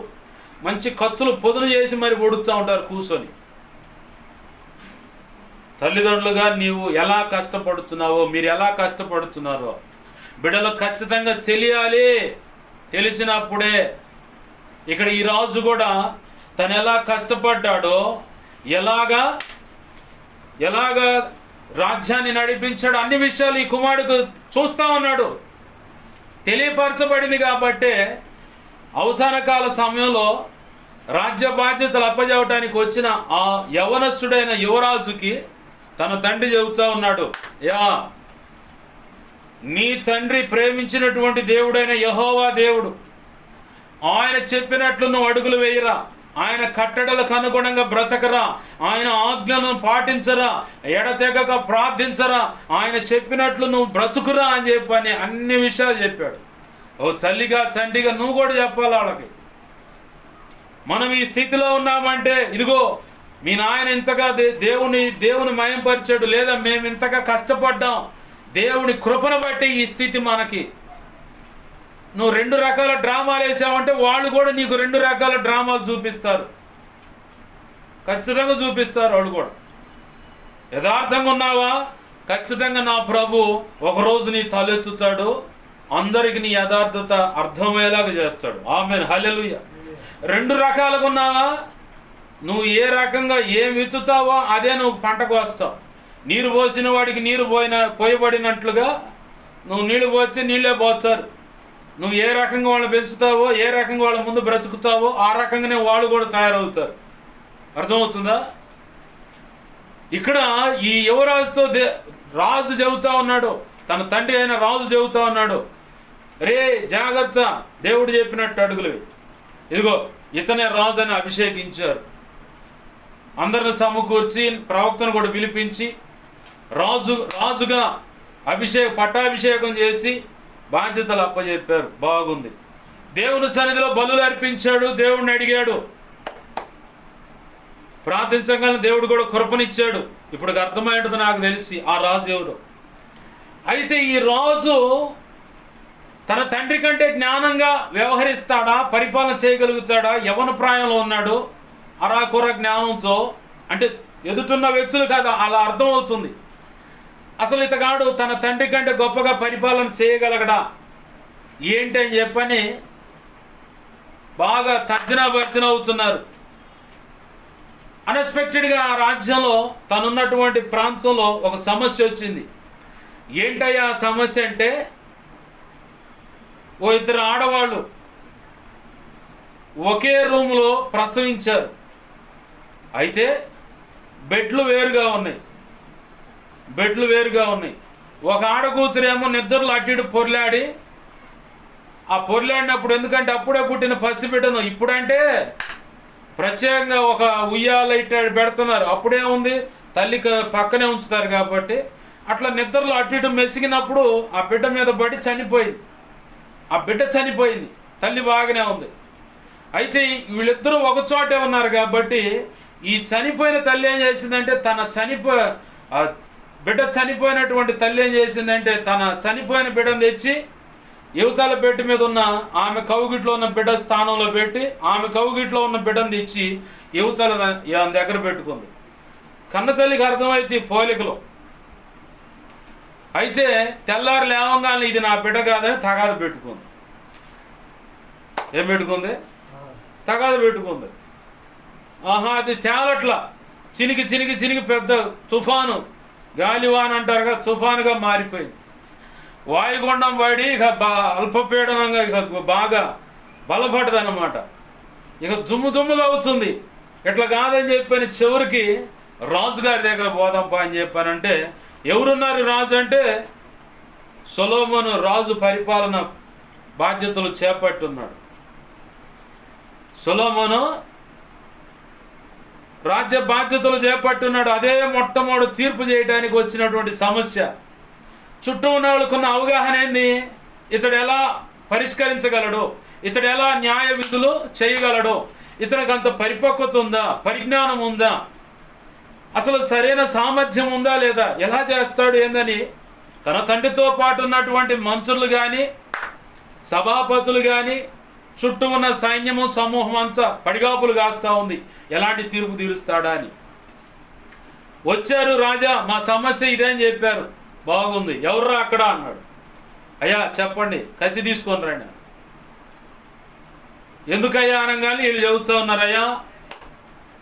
మంచి కత్తులు పొదును చేసి మరి ఒడుస్తూ ఉంటారు కూర్చొని. తల్లిదండ్రులుగా నీవు ఎలా కష్టపడుతున్నావో, మీరు ఎలా కష్టపడుతున్నారో బిడ్డలకు ఖచ్చితంగా తెలియాలి. తెలిసినప్పుడే ఇక్కడ ఈ రాజు కూడా తను ఎలా కష్టపడ్డాడో, ఎలాగా రాజ్యాన్ని నడిపించాడు అన్ని విషయాలు ఈ కుమారుడికి చూస్తూ ఉన్నాడు. తెలియపరచబడింది కాబట్టే అవసాన కాల సమయంలో రాజ్య బాధ్యతలు అప్పజెప్పడానికి వచ్చిన ఆ యవనస్తుడైన యువరాజుకి తన తండ్రి చెబుతా ఉన్నాడు, నీ తండ్రి ప్రేమించినటువంటి దేవుడైన యెహోవా దేవుడు, ఆయన చెప్పినట్లు నువ్వు అడుగులు వేయరా, ఆయన కట్టడలకు అనుగుణంగా బ్రతకరా, ఆయన ఆజ్ఞలను పాటించరా, ఎడతెగక ప్రార్థించరా, ఆయన చెప్పినట్లు నువ్వు బ్రతుకురా అని చెప్పని అన్ని విషయాలు చెప్పాడు. ఓ తల్లిగా తండ్రిగా నువ్వు కూడా చెప్పాలి వాళ్ళకి. మనం ఈ స్థితిలో ఉన్నామంటే ఇదిగో మీ నాయన ఇంతగా దేవుని మయంపరిచాడు, లేదా మేము ఇంతగా కష్టపడ్డాం, దేవుని కృపను బట్టి ఈ స్థితి మనకి. నువ్వు 2 రకాల డ్రామాలు వేసావంటే వాళ్ళు కూడా నీకు 2 రకాల డ్రామాలు చూపిస్తారు, ఖచ్చితంగా చూపిస్తారు వాళ్ళు కూడా. యథార్థంగా ఉన్నావా, ఖచ్చితంగా నా ప్రభు ఒకరోజు నీ తలెత్తుతాడు, అందరికి నీ యథార్థత అర్థమయ్యేలాగా చేస్తాడు. ఆమేన్, హల్లెలూయా. 2 రకాలుగా ఉన్నావా, నువ్వు ఏ రకంగా ఏం విత్తుతావో అదే నువ్వు పంటకు వస్తావు. నీరు పోసిన వాడికి నీరు పోయబడినట్లుగా నువ్వు నీళ్లు పోస్తే నీళ్ళే పోస్తారు. నువ్వు ఏ రకంగా వాళ్ళని పెంచుతావో, ఏ రకంగా వాళ్ళ ముందు బ్రతుకుతావో ఆ రకంగానే వాళ్ళు కూడా తయారవుతారు. అర్థమవుతుందా? ఇక్కడ ఈ యువరాజుతో రాజు చెబుతా ఉన్నాడు, తన తండ్రి అయిన రాజు చెబుతా ఉన్నాడు, రే జాగ్రత్త, దేవుడు చెప్పినట్టు అడుగులు. ఇదిగో ఇతనే రాజు అని అభిషేకించారు. అందరిని సమకూర్చి ప్రవక్తను కూడా పిలిపించి రాజుగా పట్టాభిషేకం చేసి బాధ్యతలు అప్పచెప్పారు. బాగుంది. దేవుని సన్నిధిలో బలులు అర్పించాడు, దేవుడిని అడిగాడు, ప్రార్థించగానే దేవుడు కూడా కృపనిచ్చాడు. ఇప్పుడు అర్థమైంటుంది నాకు తెలిసి ఆ రాజు ఎవరు. అయితే ఈ రాజు తన తండ్రి కంటే జ్ఞానంగా వ్యవహరిస్తాడా, పరిపాలన చేయగలుగుతాడా? యవన ప్రాయంలో ఉన్నాడు, అరాకొర జ్ఞానంతో, అంటే ఎదుటిన్న వ్యక్తులు కాదు అలా అర్థమవుతుంది. అసలు ఇతగాడు తన తండ్రి కంటే గొప్పగా పరిపాలన చేయగలగడా ఏంటి అని చెప్పని బాగా తర్జన భర్జన అవుతున్నారు. అన్ఎక్స్పెక్టెడ్గా ఆ రాజ్యంలో తనున్నటువంటి ప్రాంతంలో ఒక సమస్య వచ్చింది. ఏంటయ్యా ఆ సమస్య అంటే, ఓ ఇద్దరు ఆడవాళ్ళు ఒకే రూములో ప్రసవించారు. అయితే బెడ్లు వేరుగా ఉన్నాయి. ఒక ఆడ కూతురేమో నిద్రలు అటు ఇటు పొర్లాడి, ఆ పొర్లాడినప్పుడు, ఎందుకంటే అప్పుడే పుట్టిన పసిబిడ్డను ఇప్పుడంటే ప్రత్యేకంగా ఒక ఉయ్యాల ఇట్లా పెడుతున్నారు, అప్పుడే ఉంది తల్లికి పక్కనే ఉంచుతారు కాబట్టి, అట్లా నిద్రలు అటు ఇటు మెసిగినప్పుడు ఆ బిడ్డ మీద పడి చనిపోయింది. ఆ బిడ్డ చనిపోయింది, తల్లి బాగానే ఉంది. అయితే వీళ్ళిద్దరూ ఒక చోటే ఉన్నారు కాబట్టి ఈ చనిపోయిన తల్లి ఏం చేసిందంటే, బిడ్డ చనిపోయినటువంటి తల్లి ఏం చేసిందంటే, తన చనిపోయిన బిడ్డను తెచ్చి యువతల బెడ్ మీద ఉన్న ఆమె కౌగిట్లో ఉన్న బిడ్డ స్థానంలో పెట్టి, ఆమె కౌగిట్లో ఉన్న బిడ్డను తెచ్చి యువతల దగ్గర పెట్టుకుంది. కన్న తల్లికి అర్థమైంది పోలికలో. అయితే తెల్లారు లేవంగానే ఇది నా బిడ్డ కాదని తగాదు పెట్టుకుంది. ఏం పెట్టుకుంది? తగాదు పెట్టుకుంది. అది తేలట్లా, చినికి పెద్ద తుఫాను, గాలివాన్ అంటారుగా, తుఫానుగా మారిపోయింది. వాయుగుండం పడి ఇక అల్పపీడనంగా ఇక బాగా బలపడదన్నమాట. ఇక దుమ్ముగా అవుతుంది. ఇట్లా కాదని చెప్పని చివరికి రాజుగారి దగ్గర పోదాంపా అని చెప్పానంటే, ఎవరున్నారు రాజు అంటే, సొలొమోను రాజు పరిపాలన బాధ్యతలు చేపట్టున్నాడు. సొలొమోను రాజ్య బాధ్యతలు చేపట్టున్నాడు. అదే మొట్టమొదటి తీర్పు చేయడానికి వచ్చినటువంటి సమస్య. చుట్టూ ఉన్న వాళ్ళకున్న అవగాహన ఏంది? ఇతడు ఎలా పరిష్కరించగలడు, ఇతడు ఎలా న్యాయ విధులు చేయగలడు, ఇతనికి అంత పరిపక్వత ఉందా, పరిజ్ఞానం ఉందా, అసలు సరైన సామర్థ్యం ఉందా లేదా, ఎలా చేస్తాడు ఏందని తన తండ్రితో పాటు ఉన్నటువంటి మంత్రులు కానీ, సభాపతులు కానీ, చుట్టూ ఉన్న సైన్యము సమూహం అంతా పడిగాపులు కాస్తా ఉంది, ఎలాంటి తీర్పు తీరుస్తాడా అని. వచ్చారు, రాజా మా సమస్య ఇదే అని చెప్పారు. బాగుంది, ఎవర్రా అక్కడ అన్నాడు. అయ్యా చెప్పండి, కత్తి తీసుకొని రండి. ఎందుకయ్యా అనగానే వీళ్ళు చెబుతూ ఉన్నారు, అయ్యా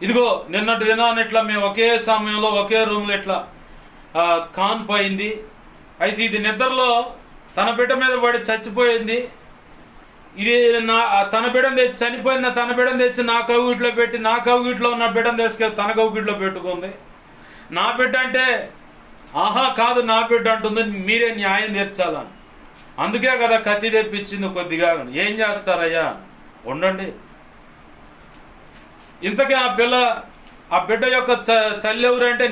ఇదిగో నిన్నటి దినాన్ని ఇట్లా మేము ఒకే సమయంలో ఒకే రూమ్లో ఇట్లా కాన్పోయింది. అయితే ఇది నిద్రలో తన బిడ్డ మీద పడి చచ్చిపోయింది. ఇది తన బిడ్డను తెచ్చి చనిపోయిన తన బిడ్డను తెచ్చి నా కౌగిట్లో పెట్టి, నా కౌగిట్లో ఉన్న బిడ్డను తీసుకెళ్ళి తన కౌగిట్లో పెట్టుకుంది. నా బిడ్డ అంటే కాదు నా బిడ్డ అంటుంది, మీరే న్యాయం తీర్చాలని. అందుకే కదా కత్తి తెప్పించింది. కొద్దిగా ఏం చేస్తారయ్యా, ఉండండి. ఇంతకీ ఆ బిడ్డ యొక్క చల్లి ఎవరంటే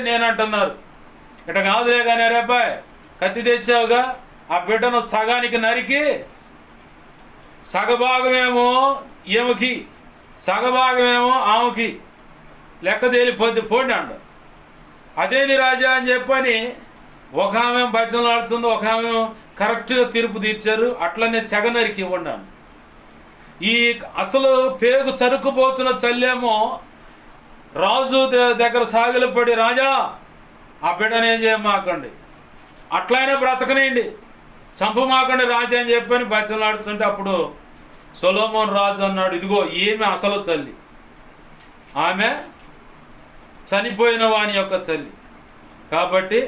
నేనంటున్నారు. ఇట కాదులే కానీ రేపాయ్ కత్తి తెచ్చావుగా, ఆ బిడ్డను సగానికి నరికి సగభాగమేమో ఈమెకి సగభాగమేమో ఆమెకి లెక్క తేలిపోతే పోండి అంట. అదేని రాజా అని చెప్పని ఒక ఆమె భజనలు ఆడుతుంది, ఒక ఆమె కరెక్ట్గా తీర్పు తీర్చారు. అట్లనే తెగ నరికి ఇవ్వండి. ఈ అసలు పేగు చరుకుపోతున్న చల్లేమో రాజు దగ్గర సాగిలపడి, రాజా ఆ బిడ్డనేం చేయమాకండి, అట్లయినా బ్రతకనేయండి, చంపమాకండి రాజా అని చెప్పని భజనలు ఆడుతుంటే, అప్పుడు సొలొమోను రాజు అన్నాడు, ఇదిగో ఈమె అసలు తల్లి, ఆమె చనిపోయిన వాని యొక్క తల్లి, కాబట్టి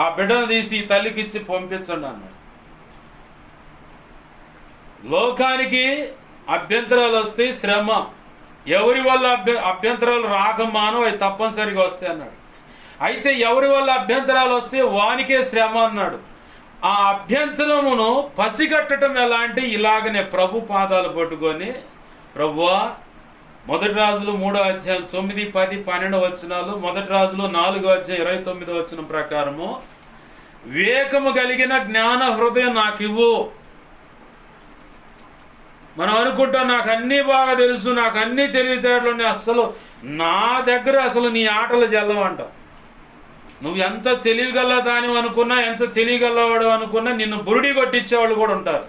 ఆ బిడ్డను తీసి తల్లికి ఇచ్చి పంపించండి అన్నాడు. లోకానికి అభ్యంతరాలు వస్తాయి, శ్రమ ఎవరి వల్ల అభ్యంతరాలు రాకమానో అవి తప్పనిసరిగా వస్తాయి అన్నాడు. అయితే ఎవరి వల్ల అభ్యంతరాలు వస్తే వానికే శ్రమ అన్నాడు. ఆ అభ్యంతరమును పసిగట్టడం ఎలా అంటే, ఇలాగనే ప్రభు పాదాలు పట్టుకొని, ప్రభువా, 1 రాజులు 3వ అధ్యాయం 9, 10, 12 వచనాలు, 1 రాజులు 4వ అధ్యాయం 29 వచనం ప్రకారము, వివేకము కలిగిన జ్ఞాన హృదయం నాకు ఇవ్వు. మనం అనుకుంటాం నాకు అన్నీ బాగా తెలుసు, నాకు అన్నీ తెలివితేటలు ఉన్నాయి, అసలు నా దగ్గర అసలు నీ ఆటలు జల్లవంట. నువ్వు ఎంత తెలియగల దాని అనుకున్నా, ఎంత తెలియగలవాడు అనుకున్నా, నిన్ను బురుడి కొట్టించేవాళ్ళు కూడా ఉంటారు.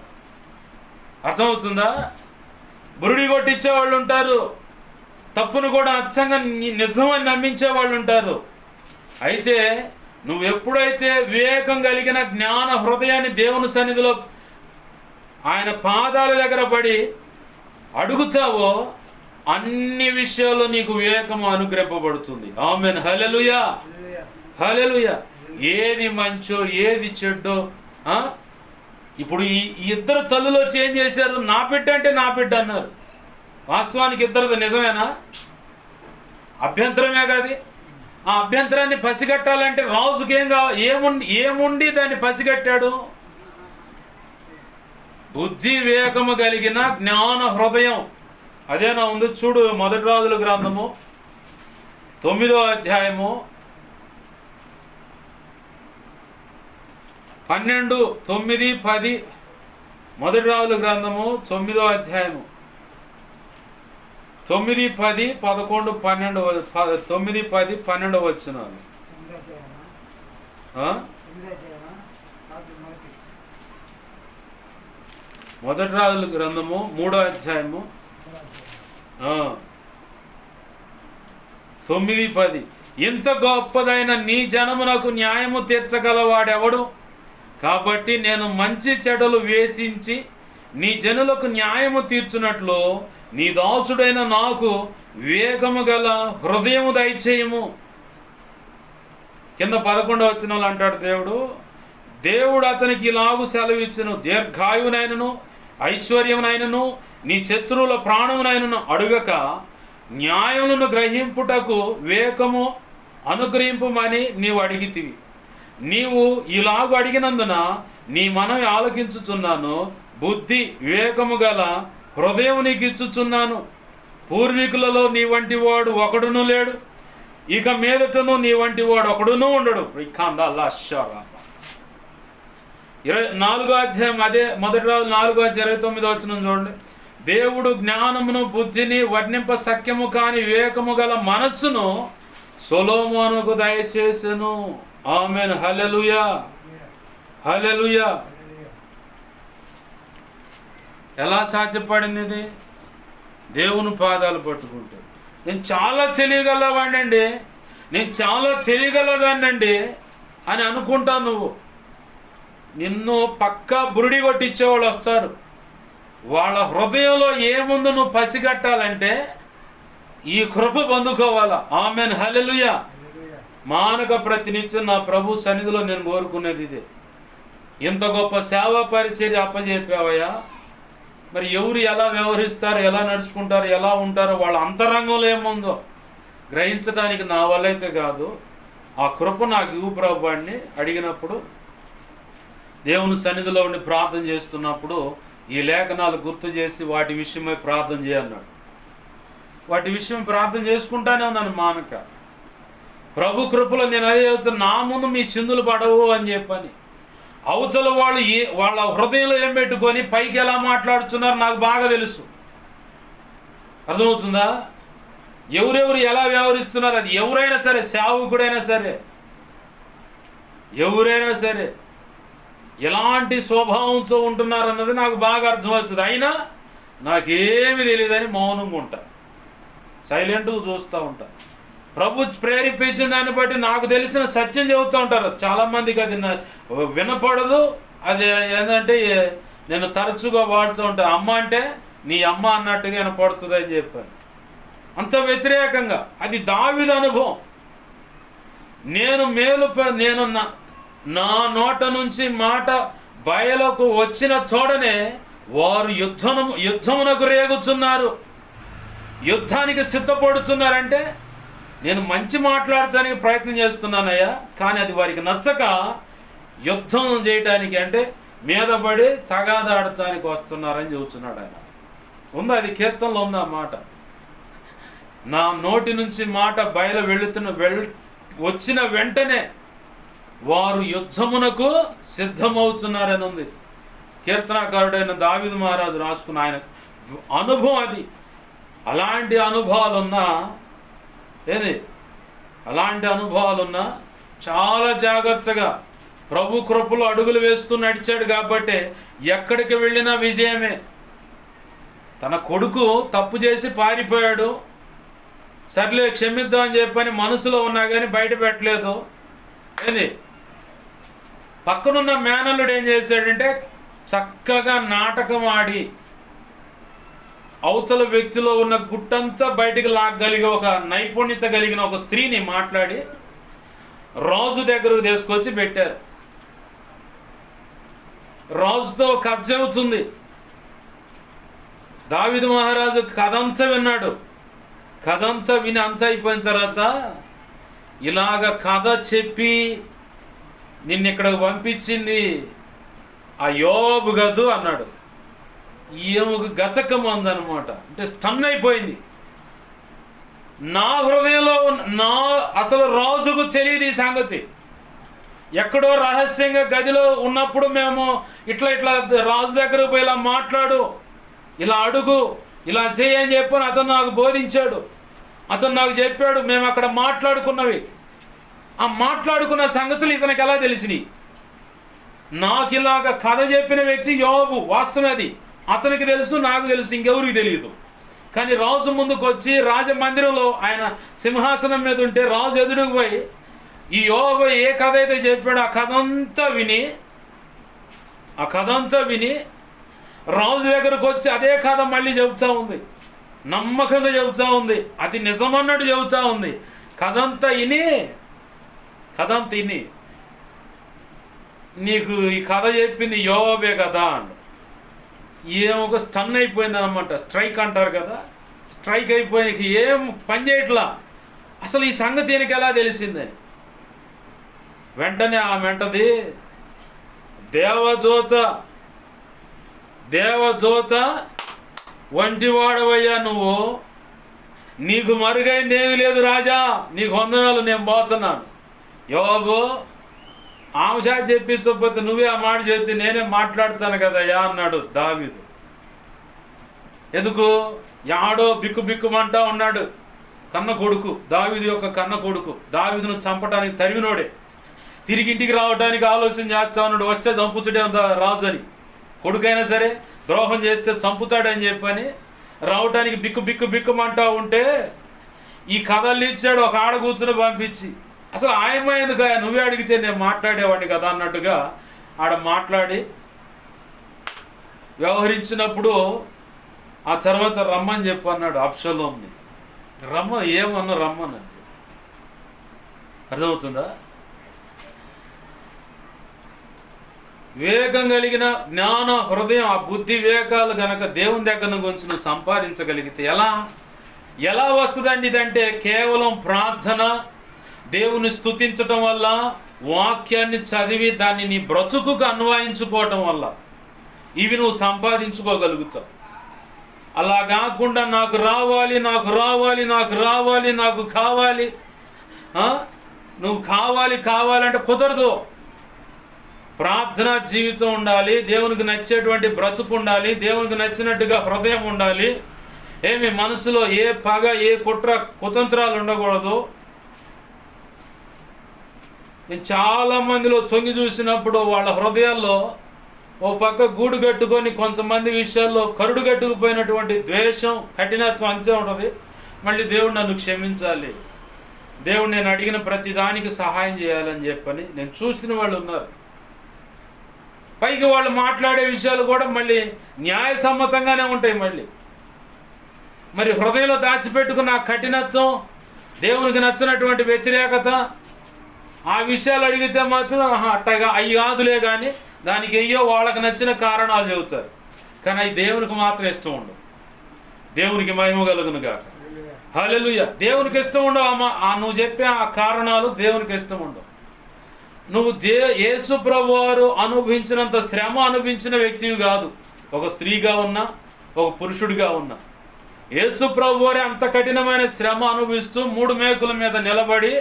అర్థమవుతుందా? బురుడి కొట్టించేవాళ్ళు ఉంటారు, తప్పును కూడా అచ్చంగా నిజమని నమ్మించే వాళ్ళు ఉంటారు. అయితే నువ్వు ఎప్పుడైతే వివేకం కలిగిన జ్ఞాన హృదయాన్ని దేవుని సన్నిధిలో ఆయన పాదాల దగ్గర పడి అడుగుతావో అన్ని విషయాల్లో నీకు వివేకము అనుగ్రహింపబడుతుంది. ఆమేన్. హల్లెలూయా, హల్లెలూయా. ఏది మంచో ఏది చెడ్డో. ఇప్పుడు ఈ ఇద్దరు తల్లులో చేంజ్ చేశారు. నా బిడ్డ అంటే నా బిడ్డ అన్నారు. వాస్తవానికి ఇద్దరు నిజమేనా? అభ్యంతరమే కాదు. ఆ అభ్యంతరాన్ని పసిగట్టాలంటే రాజుకి ఏముండి దాన్ని పసిగట్టాడు? బుద్ధి వివేకము కలిగిన జ్ఞాన హృదయం. అదేనా ఉంది చూడు. మొదటి రాజుల గ్రంథము 9వ అధ్యాయము 12, 9, 10. మొదటి రాజుల గ్రంథము 9వ అధ్యాయము 9, 10, 11, 12, 9, 10, 12 వచనాలు. మొదటి రాజుల గ్రంథము 3వ అధ్యాయము 9, 10. ఇంత గొప్పదైన నీ జనమునకు న్యాయము తీర్చగలవాడెవడు? కాబట్టి నేను మంచి చెడులు వేచించి నీ జనులకు న్యాయము తీర్చున్నట్లు నీ దాసుడైన నాకు వివేకము గల హృదయము దయచేయము. కింద 11వ వచనంలో అంటాడు దేవుడు అతనికి ఇలాగు సెలవిచ్చును, దీర్ఘాయువునైనను ఐశ్వర్యమునైనను నీ శత్రువుల ప్రాణమునైనను అడుగక న్యాయములను గ్రహింపుటకు వివేకము అనుగ్రహింపమని నీవు అడిగితివి. నీవు ఇలాగు అడిగినందున నీ మనవి ఆలకించుచున్నాను. బుద్ధి వివేకము గల హృదయం నీకు ఇచ్చుచున్నాను. పూర్వీకులలో నీ వంటి వాడు ఒకడును లేడు, ఇక మీదటను నీ వంటి వాడు ఒకడును ఉండడు. 4వ అధ్యాయం అదే మొదటి రాజు 4వ అధ్యాయం 29వ వచనం చూడండి. దేవుడు జ్ఞానమును బుద్ధిని వర్ణింప సఖ్యము కాని వివేకము గల మనస్సును సొలొమోనుకు దయచేసెను. ఆమేన్. హల్లెలూయా, హల్లెలూయా. ఎలా సాధ్యపడింది ఇది? దేవుని పాదాలు పట్టుకుంటే. నేను చాలా తెలియగలవాడినండి, నేను చాలా తెలియగలదాన్నండి అని అనుకుంటా. నువ్వు నిన్ను పక్కా బురిడి కొట్టించేవాళ్ళు వస్తారు. వాళ్ళ హృదయంలో ఏముందో నువ్వు పసిగట్టాలంటే ఈ కృప పొందుకోవాలా. ఆమేన్. హల్లెలూయా. మానక ప్రతినిత్యం నా ప్రభు సన్నిధిలో నేను కోరుకునేది ఇదే. ఇంత గొప్ప సేవా పరిచర్య అప్పజెప్పావయ్యా, మరి ఎవరు ఎలా వ్యవహరిస్తారు, ఎలా నడుచుకుంటారు, ఎలా ఉంటారో వాళ్ళ అంతరంగంలో ఏముందో గ్రహించడానికి నా వల్ల అయితే కాదు. ఆ కృప నాకు ఇవ్వు ప్రభు అని అడిగినప్పుడు, దేవుని సన్నిధిలో ఉండి ప్రార్థన చేస్తున్నప్పుడు ఈ లేఖనాలు గుర్తు చేసి వాటి విషయమై ప్రార్థన చేయన్నాడు. వాటి విషయం ప్రార్థన చేసుకుంటానే ఉన్నాను మానక. ప్రభు కృపలో నేను అదే చెప్తాను, నా ముందు మీ సింధులు పడవు అని చెప్పని. అవతల వాళ్ళు వాళ్ళ హృదయంలో ఏం పెట్టుకొని పైకి ఎలా మాట్లాడుతున్నారు నాకు బాగా తెలుసు. అర్థమవుతుందా? ఎవరెవరు ఎలా వ్యవహరిస్తున్నారు, అది ఎవరైనా సరే, సేవకుడైనా సరే, ఎవరైనా సరే ఎలాంటి స్వభావంతో ఉంటున్నారు అన్నది నాకు బాగా అర్థమవుతుంది. అయినా నాకేమి తెలియదని మౌనంగా ఉంటా, సైలెంట్గా చూస్తూ ఉంటా. ప్రభు ప్రేరేపించిన దాన్ని బట్టి నాకు తెలిసిన సత్యం చెబుతూ ఉంటారు. చాలామందికి అది వినపడదు. అది ఏంటంటే నేను తరచుగా వాడుతూ ఉంటాను, అమ్మ అంటే నీ అమ్మ అన్నట్టుగా వినపడుతుంది అని చెప్పాను. అంత వ్యతిరేకంగా. అది దావీదు అనుభవం. నేను నా నోట నుంచి మాట బయలకు వచ్చిన చోడనే వారు యుద్ధమునకు రేగుచున్నారు, యుద్ధానికి సిద్ధపడుతున్నారంటే నేను మంచి మాట్లాడటానికి ప్రయత్నం చేస్తున్నానయ్యా, కానీ అది వారికి నచ్చక యుద్ధం చేయడానికి అంటే మీద పడి తగాదాడటానికి వస్తున్నారని చెబుతున్నాడు ఆయన. ఉంది, అది కీర్తనలో ఉంది ఆ మాట. నా నోటి నుంచి మాట బయలు వచ్చిన వెంటనే వారు యుద్ధమునకు సిద్ధమవుతున్నారని ఉంది. కీర్తనాకారుడైన దావీదు మహారాజు రాసుకున్న ఆయన అనుభవం అది. అలాంటి అనుభవాలున్నా చాలా జాగ్రత్తగా ప్రభు కృపలో అడుగులు వేస్తూ నడిచాడు కాబట్టి ఎక్కడికి వెళ్ళినా విజయమే. తన కొడుకు తప్పు చేసి పారిపోయాడు, సర్లే క్షమిద్దామని చెప్పని మనసులో ఉన్నా కానీ బయట పెట్టలేదు. ఏంది పక్కనున్న మేనల్లుడు ఏం చేశాడంటే చక్కగా నాటకం ఆడి అవతల వ్యక్తిలో ఉన్న గుట్టంతా బయటికి లాగలిగే ఒక నైపుణ్యత కలిగిన ఒక స్త్రీని మాట్లాడి రాజు దగ్గరకు తీసుకొచ్చి పెట్టారు. రాజుతో కథ చెబుతుంది. దావీదు మహారాజు కథంతా విన్నాడు. కథంతా విని అంతా అయిపోయిన తర్వాత ఇలాగ కథ చెప్పి నిన్ను ఇక్కడికి పంపించింది ఆ యోబు గదు అన్నాడు. ఈమెకు గచకము ఉందన్నమాట. అంటే స్టన్ అయిపోయింది. నా హృదయంలో అసలు రాజుకు తెలియదు ఈ సంగతి. ఎక్కడో రహస్యంగా గదిలో ఉన్నప్పుడు మేము ఇట్లా రాజు దగ్గరకు పోయి ఇలా మాట్లాడు, ఇలా అడుగు, ఇలా చేయని చెప్పని అతను నాకు బోధించాడు. అతను నాకు చెప్పాడు. మేము అక్కడ మాట్లాడుకున్నవి, ఆ మాట్లాడుకున్న సంగతులు ఇతనికి ఎలా తెలిసినాయి? నాకు ఇలాగ కథ చెప్పిన వ్యక్తి యోబు, వాస్తవం అది. అతనికి తెలుసు, నాకు తెలుసు, ఇంకెవరికి తెలియదు. కానీ రాజు ముందుకు వచ్చి రాజమందిరంలో ఆయన సింహాసనం మీద ఉంటే రాజు ఎదురుకు పోయి ఈ యోబు ఏ కథ అయితే చెప్పాడో ఆ కథ అంతా విని రాజు దగ్గరకు వచ్చి అదే కథ మళ్ళీ చెబుతూ ఉంది. నమ్మకంగా చెబుతూ ఉంది. అది నిజమన్నట్టు చెబుతూ ఉంది. కథంతా విని నీకు ఈ కథ చెప్పింది యోబే కదా అని ఏమొక స్టన్ అయిపోయింది అనమాట. స్ట్రైక్ అంటారు కదా, స్ట్రైక్ అయిపోయి ఏం పని చేయట్లా. అసలు ఈ సంగతి ఈయనకి ఎలా తెలిసిందని వెంటనే ఆమెంటది, దేవదూత వంటివాడవయ్యా నువ్వు, నీకు మరుగైంది ఏమీ లేదు రాజా, నీకు వందనాలు, నేను పోతున్నాను. యోబు ఆమెషా చెప్పించకపోతే నువ్వే ఆ మాట చెప్తే నేనే మాట్లాడతాను కదయ్యా అన్నాడు దావీదు. ఎందుకు యాడో బిక్కుమంటా ఉన్నాడు. కన్న కొడుకు, దావీదు యొక్క కన్న కొడుకు, దావీదును చంపడానికి తరిమినోడే, తిరిగి ఇంటికి రావడానికి ఆలోచన చేస్తా ఉన్నాడు. వస్తే చంపుతాడే రాజు అని. కొడుకైనా సరే ద్రోహం చేస్తే చంపుతాడని చెప్పని రావటానికి బిక్కుమంటా ఉంటే ఈ కథలు ఇచ్చాడు ఒక ఆడ కూర్చుని పంపించి. అసలు ఆయమ్మ ఎందుకు, నువ్వే అడిగితే నేను మాట్లాడేవాడిని కదా అన్నట్టుగా ఆడ మాట్లాడి వ్యవహరించినప్పుడు ఆ తర్వాత రమ్మని చెప్పి అన్నాడు అబ్షలోంని. రమ్మని అర్థమవుతుందా? వివేకం కలిగిన జ్ఞాన హృదయం, ఆ బుద్ధి వివేకాలు గనక దేవుని దగ్గర నుంచి నువ్వు సంపాదించగలిగితే ఎలా వస్తుందండి? ఇదంటే కేవలం ప్రార్థన, దేవుని స్తుతించటం వల్ల, వాక్యాన్ని చదివి దాన్ని నీ బ్రతుకుకు అన్వయించుకోవటం వల్ల ఇవి నువ్వు సంపాదించుకోగలుగుతావు. అలా కాకుండా నాకు కావాలి, నువ్వు కావాలంటే కుదరదు. ప్రార్థనా జీవితం ఉండాలి, దేవునికి నచ్చేటువంటి బ్రతుకు ఉండాలి, దేవునికి నచ్చినట్టుగా హృదయం ఉండాలి. ఏమి మనసులో ఏ పగ, ఏ కుతంత్రాలు ఉండకూడదు. నేను చాలా మందిలో తొంగి చూసినప్పుడు వాళ్ళ హృదయాల్లో ఓ పక్క గూడు కట్టుకొని కొంతమంది విషయాల్లో కరుడు కట్టుకుపోయినటువంటి ద్వేషం, కఠినత్వం అంతే ఉంటుంది. మళ్ళీ దేవుడు నన్ను క్షమించాలి, దేవుడు నేను అడిగిన ప్రతి దానికి సహాయం చేయాలని చెప్పని నేను చూసిన వాళ్ళు ఉన్నారు. పైకి వాళ్ళు మాట్లాడే విషయాలు కూడా మళ్ళీ న్యాయసమ్మతంగానే ఉంటాయి. మరి హృదయంలో దాచిపెట్టుకున్న ఆ కఠినత్వం, దేవునికి నచ్చినటువంటి వ్యతిరేకత, ఆ విషయాలు అడిగితే మాత్రం అట్టగా అవి కాదులే కానీ దానికి అయ్యో వాళ్ళకి నచ్చిన కారణాలు చెబుతారు. కానీ అవి దేవునికి మాత్రం ఇష్టం ఉండవు. దేవునికి మహిమ కలుగును గాక. హల్లెలూయా. దేవునికి ఇష్టం ఉండవు. నువ్వు చెప్పే ఆ కారణాలు దేవునికి ఇష్టం ఉండవు. నువ్వు యేసు ప్రభువారు అనుభవించినంత శ్రమ అనుభవించిన వ్యక్తివి కాదు. ఒక స్త్రీగా ఉన్నా, ఒక పురుషుడిగా ఉన్నా, యేసు ప్రభువారే అంత కఠినమైన శ్రమ అనుభవిస్తూ 3 మేకుల మీద నిలబడి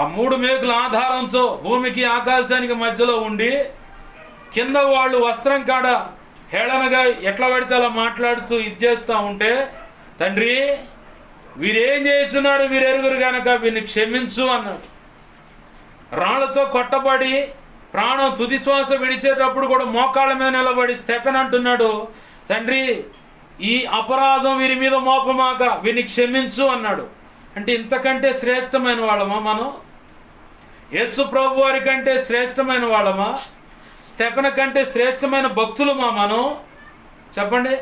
ఆ 3 మేకుల ఆధారంతో భూమికి ఆకాశానికి మధ్యలో ఉండి కింద వాళ్ళు వస్త్రం కాడ హేళనగా ఎట్లా పడితే అలా మాట్లాడుతూ ఇది చేస్తూ ఉంటే, తండ్రి వీరేం చేస్తున్నారు, వీరెరుగురు కనుక వీరిని క్షమించు అన్నాడు. రాళ్లతో కొట్టబడి ప్రాణం తుది శ్వాస విడిచేటప్పుడు కూడా మోకాళ్ళ మీద నిలబడి స్తెఫెన్ అంటున్నాడు, తండ్రి ఈ అపరాధం వీరి మీద మోపమాక, వీరిని క్షమించు అన్నాడు. అంటే ఇంతకంటే శ్రేష్టమైన వాళ్ళమా మనం? యేసు ప్రభు వారి కంటే శ్రేష్టమైన వాళ్ళమా? స్తెఫను కంటే శ్రేష్టమైన భక్తులమా మనం? చెప్పండి.